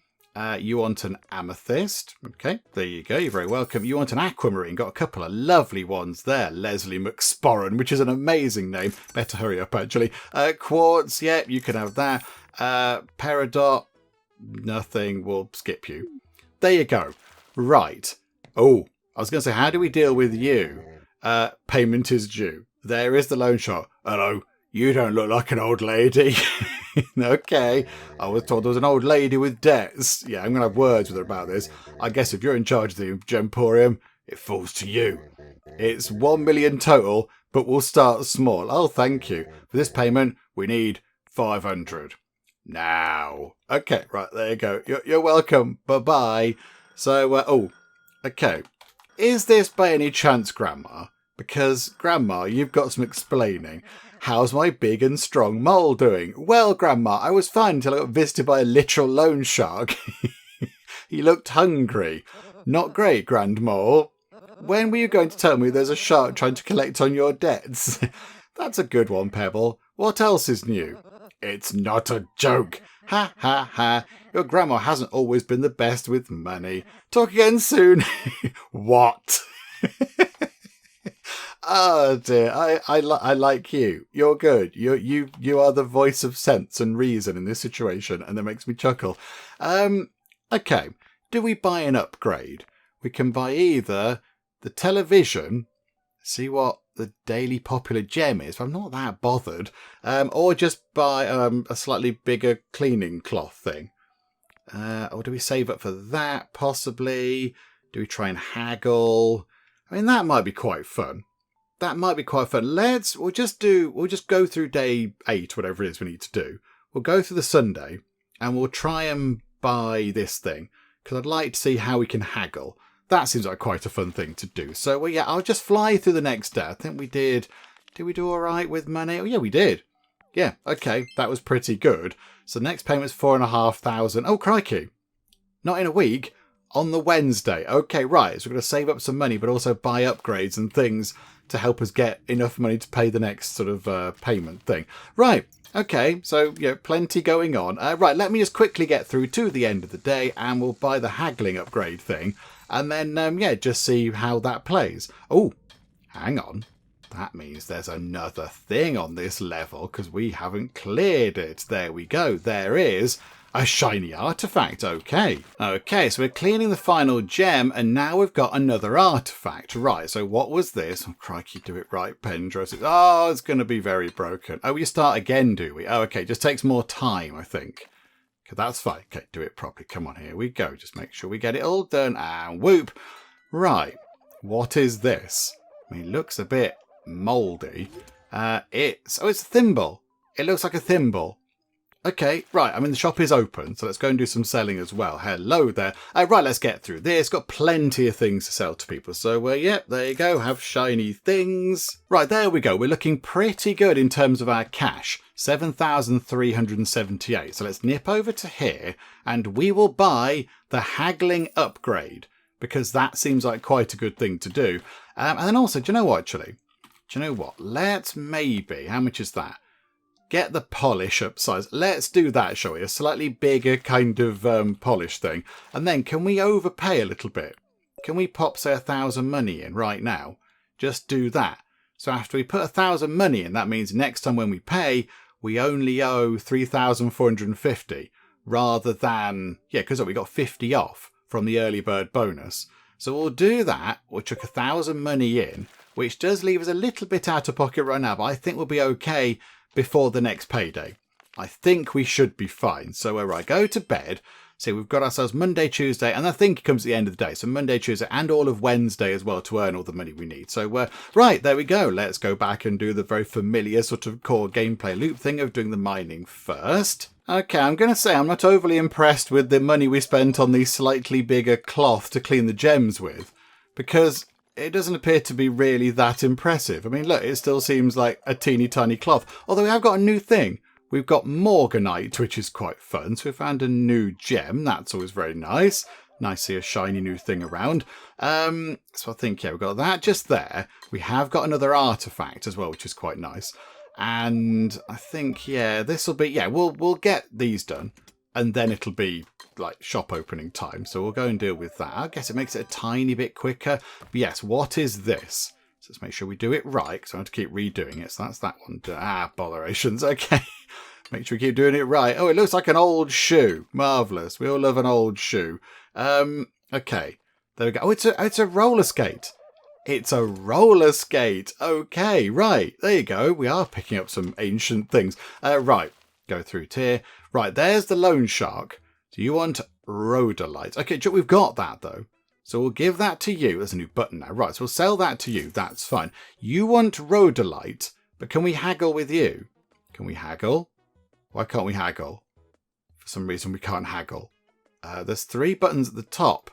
You want an amethyst. Okay, there you go. You're very welcome. You want an aquamarine. Got a couple of lovely ones there. Leslie McSporran, which is an amazing name. Better hurry up, actually. Quartz. Yep, you can have that. Peridot. Nothing. We'll skip you. There you go. Right. Oh, I was going to say, how do we deal with you? Payment is due. There is the loan shark. Hello. You don't look like an old lady. Okay, I was told there was an old lady with debts. Yeah, I'm going to have words with her about this. I guess if you're in charge of the Gemporium, it falls to you. It's 1 million total, but we'll start small. Oh, thank you. For this payment, we need 500. Now. Okay, right, there you go. You're welcome. Bye-bye. So, okay. Is this by any chance Grandma? Because, Grandma, you've got some explaining. How's my big and strong mole doing? Well, Grandma, I was fine until I got visited by a literal loan shark. He looked hungry. Not great, Grandma. When were you going to tell me there's a shark trying to collect on your debts? That's a good one, Pebble. What else is new? It's not a joke. Ha ha ha. Your grandma hasn't always been the best with money. Talk again soon. What? Oh dear, I like you. You're good. You are the voice of sense and reason in this situation, and that makes me chuckle. Okay. Do we buy an upgrade? We can buy either the television, see what the daily popular gem is, but I'm not that bothered, or just buy a slightly bigger cleaning cloth thing. Or do we save up for that? Possibly. Do we try and haggle? I mean, that might be quite fun. We'll just go through day 8, whatever it is we need to do. We'll go through the Sunday and we'll try and buy this thing because I'd like to see how we can haggle. That seems like quite a fun thing to do. So, well, yeah, I'll just fly through the next day. I think we did. Did we do all right with money? Oh, yeah, we did. Yeah, okay, that was pretty good. So the next payment's 4,500. Oh, crikey. Not in a week. On the Wednesday. Okay, right. So we're going to save up some money, but also buy upgrades and things to help us get enough money to pay the next sort of payment thing. Right. Okay, so, plenty going on. Right, let me just quickly get through to the end of the day and we'll buy the haggling upgrade thing. And then, just see how that plays. Oh, hang on. That means there's another thing on this level because we haven't cleared it. There we go. There is a shiny artifact. Okay, so we're cleaning the final gem and now we've got another artifact. Right, so what was this? Oh, crikey, do it right, Pendros. Oh, it's going to be very broken. Oh, we start again, do we? Oh, okay, just takes more time, I think. Okay, that's fine. Okay, do it properly. Come on, here we go. Just make sure we get it all done and whoop. Right, what is this? I mean, it looks a bit mouldy. It's a thimble. It looks like a thimble. Okay, right, I mean, the shop is open, so let's go and do some selling as well. Hello there. Right, let's get through this. Got plenty of things to sell to people. So, yep, there you go. Have shiny things. Right, there we go. We're looking pretty good in terms of our cash. 7,378. So let's nip over to here and we will buy the haggling upgrade because that seems like quite a good thing to do. And then also, do you know what, actually? Do you know what? Let's maybe, how much is that? Get the polish upsize. Let's do that, shall we? A slightly bigger kind of polish thing. And then can we overpay a little bit? Can we pop, say, 1,000 money in right now? Just do that. So after we put 1,000 money in, that means next time when we pay, we only owe 3,450 rather than, because we got 50 off from the early bird bonus. So we'll do that. We'll chuck 1,000 money in, which does leave us a little bit out of pocket right now, but I think we'll be okay before the next payday. I think we should be fine. So where I go to bed, see, we've got ourselves Monday, Tuesday, and I think it comes at the end of the day. So Monday, Tuesday, and all of Wednesday as well to earn all the money we need. So, right, there we go. Let's go back and do the very familiar sort of core gameplay loop thing of doing the mining first. Okay, I'm going to say I'm not overly impressed with the money we spent on the slightly bigger cloth to clean the gems with, because it doesn't appear to be really that impressive. I mean, look, it still seems like a teeny tiny cloth. Although we have got a new thing. We've got Morganite, which is quite fun. So we found a new gem. That's always very nice. Nice to see a shiny new thing around. So I think, we've got that just there. We have got another artifact as well, which is quite nice. And I think, this will be, we'll get these done. And then it'll be like shop opening time. So we'll go and deal with that. I guess it makes it a tiny bit quicker. But yes, what is this? So let's make sure we do it right, because I have to keep redoing it. So that's that one. Bollerations. Okay. Make sure we keep doing it right. Oh, it looks like an old shoe. Marvellous. We all love an old shoe. Okay. There we go. Oh, it's a roller skate. It's a roller skate. Okay, right. There you go. We are picking up some ancient things. Right. Go through here. Right, there's the loan shark. Do you want rhodolite? Okay, we've got that though. So we'll give that to you. There's a new button now. Right, so we'll sell that to you. That's fine. You want rhodolite, but can we haggle with you? Can we haggle? Why can't we haggle? For some reason we can't haggle. There's 3 buttons at the top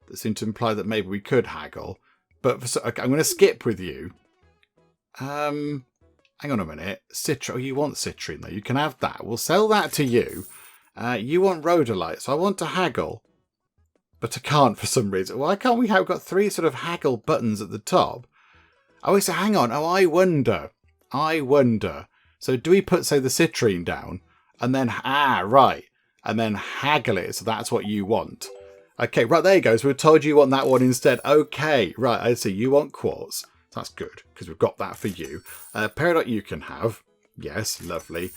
that seem to imply that maybe we could haggle. But okay, I'm going to skip with you. Hang on a minute. Oh, you want citrine though. You can have that. We'll sell that to you. You want rhodolite, so I want to haggle. but I can't for some reason. Why can't we have got 3 sort of haggle buttons at the top? Oh, so hang on. Oh, I wonder. So do we put, say, the citrine down and then, right. And then haggle it. So that's what you want. Okay, right, there you go. So we've told you want that one instead. Okay, right, I see. You want quartz. That's good, because we've got that for you. Peridot you can have. Yes, lovely.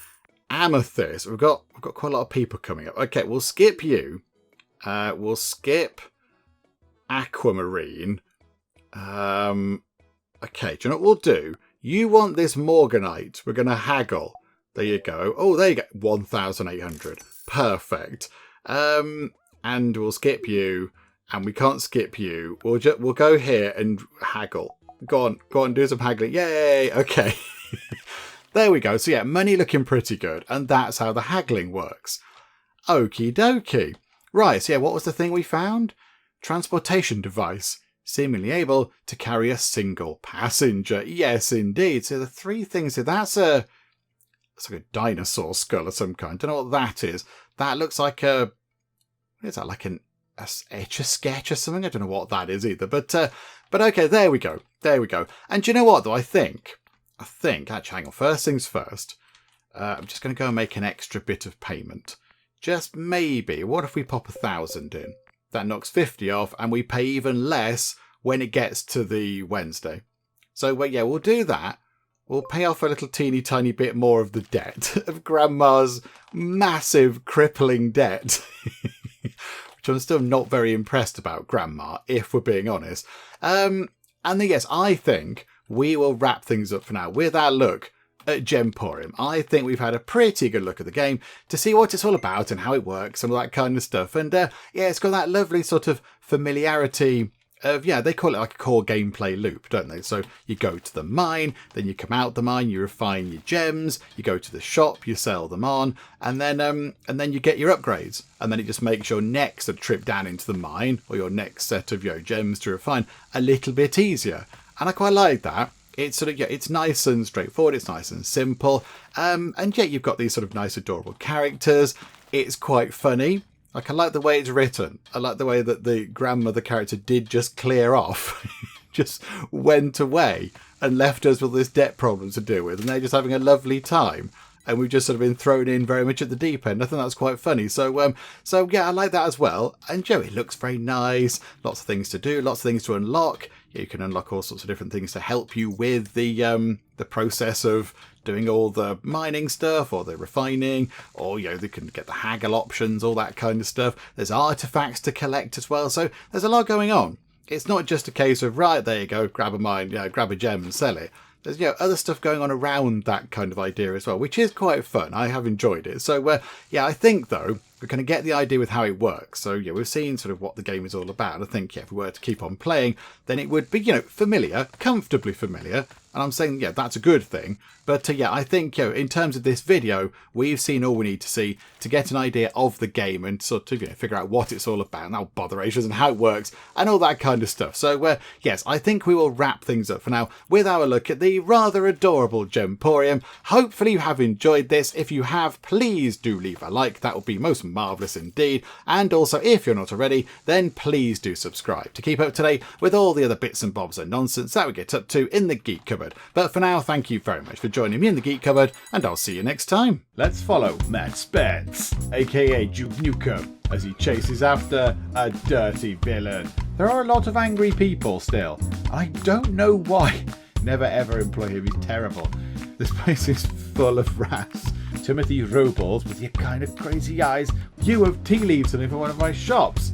Amethyst. We've got quite a lot of people coming up. Okay, we'll skip you. We'll skip aquamarine. Okay, do you know what we'll do? You want this morganite. We're going to haggle. There you go. Oh, there you go. 1,800. Perfect. And we'll skip you, and we can't skip you. We'll go here and haggle. Go on, do some haggling. Yay! Okay. There we go. So yeah, money looking pretty good, and that's how the haggling works. Okie dokie. Right, so yeah, what was the thing we found? Transportation device, seemingly able to carry a single passenger. Yes, indeed. So the 3 things here, it's like a dinosaur skull of some kind. Don't know what that is. That looks like is that like an Etch-a-Sketch or something? I don't know what that is either. But okay, there we go. And do you know what, though? I think, actually, hang on. First things first. I'm just going to go and make an extra bit of payment. Just maybe. What if we pop 1,000 in? That knocks 50 off, and we pay even less when it gets to the Wednesday. So, well, yeah, we'll do that. We'll pay off a little teeny tiny bit more of the debt, of Grandma's massive crippling debt. Which I'm still not very impressed about, Grandma, if we're being honest. And then, yes, I think we will wrap things up for now with our look at Gemporium. I think we've had a pretty good look at the game to see what it's all about and how it works and all that kind of stuff. And yeah, it's got that lovely sort of familiarity of, yeah, they call it like a core gameplay loop, don't they? So you go to the mine, then you come out the mine, you refine your gems, you go to the shop, you sell them on, and then you get your upgrades. And then it just makes your next trip down into the mine or your next set of gems to refine a little bit easier. And I quite like that. It's sort of, yeah, it's nice and straightforward. It's nice and simple. And yet you've got these sort of nice, adorable characters. It's quite funny. Like, I like the way it's written. I like the way that the grandmother character did just clear off. Just went away and left us with this debt problem to deal with. And they're just having a lovely time. And we've just sort of been thrown in very much at the deep end. I think that's quite funny. So yeah, I like that as well. And it looks very nice. Lots of things to do. Lots of things to unlock. You can unlock all sorts of different things to help you with the process of doing all the mining stuff or the refining, or they can get the haggle options, all that kind of stuff. There's artifacts to collect as well. So there's a lot going on. It's not just a case of, right, there you go, grab a mine, grab a gem and sell it. There's other stuff going on around that kind of idea as well, which is quite fun. I have enjoyed it. So yeah, I think though we're going to get the idea with how it works. So yeah, we've seen sort of what the game is all about. I think if we were to keep on playing, then it would be familiar, comfortably familiar. And I'm saying, yeah, that's a good thing. But yeah, I think, in terms of this video, we've seen all we need to see to get an idea of the game and sort of, figure out what it's all about and how botherations and how it works and all that kind of stuff. So, yes, I think we will wrap things up for now with our look at the rather adorable Gemporium. Hopefully you have enjoyed this. If you have, please do leave a like. That would be most marvellous indeed. And also, if you're not already, then please do subscribe to keep up to date with all the other bits and bobs and nonsense that we get up to in the Geek Cupboard. But for now, thank you very much for joining me in the Geek Cupboard, and I'll see you next time. Let's follow Matt Spence, aka Duke Nukem, as he chases after a dirty villain. There are a lot of angry people still. I don't know why. Never ever employ him, he's terrible. This place is full of rats. Timothy Robles with your kind of crazy eyes. You have tea leaves in it for one of my shops.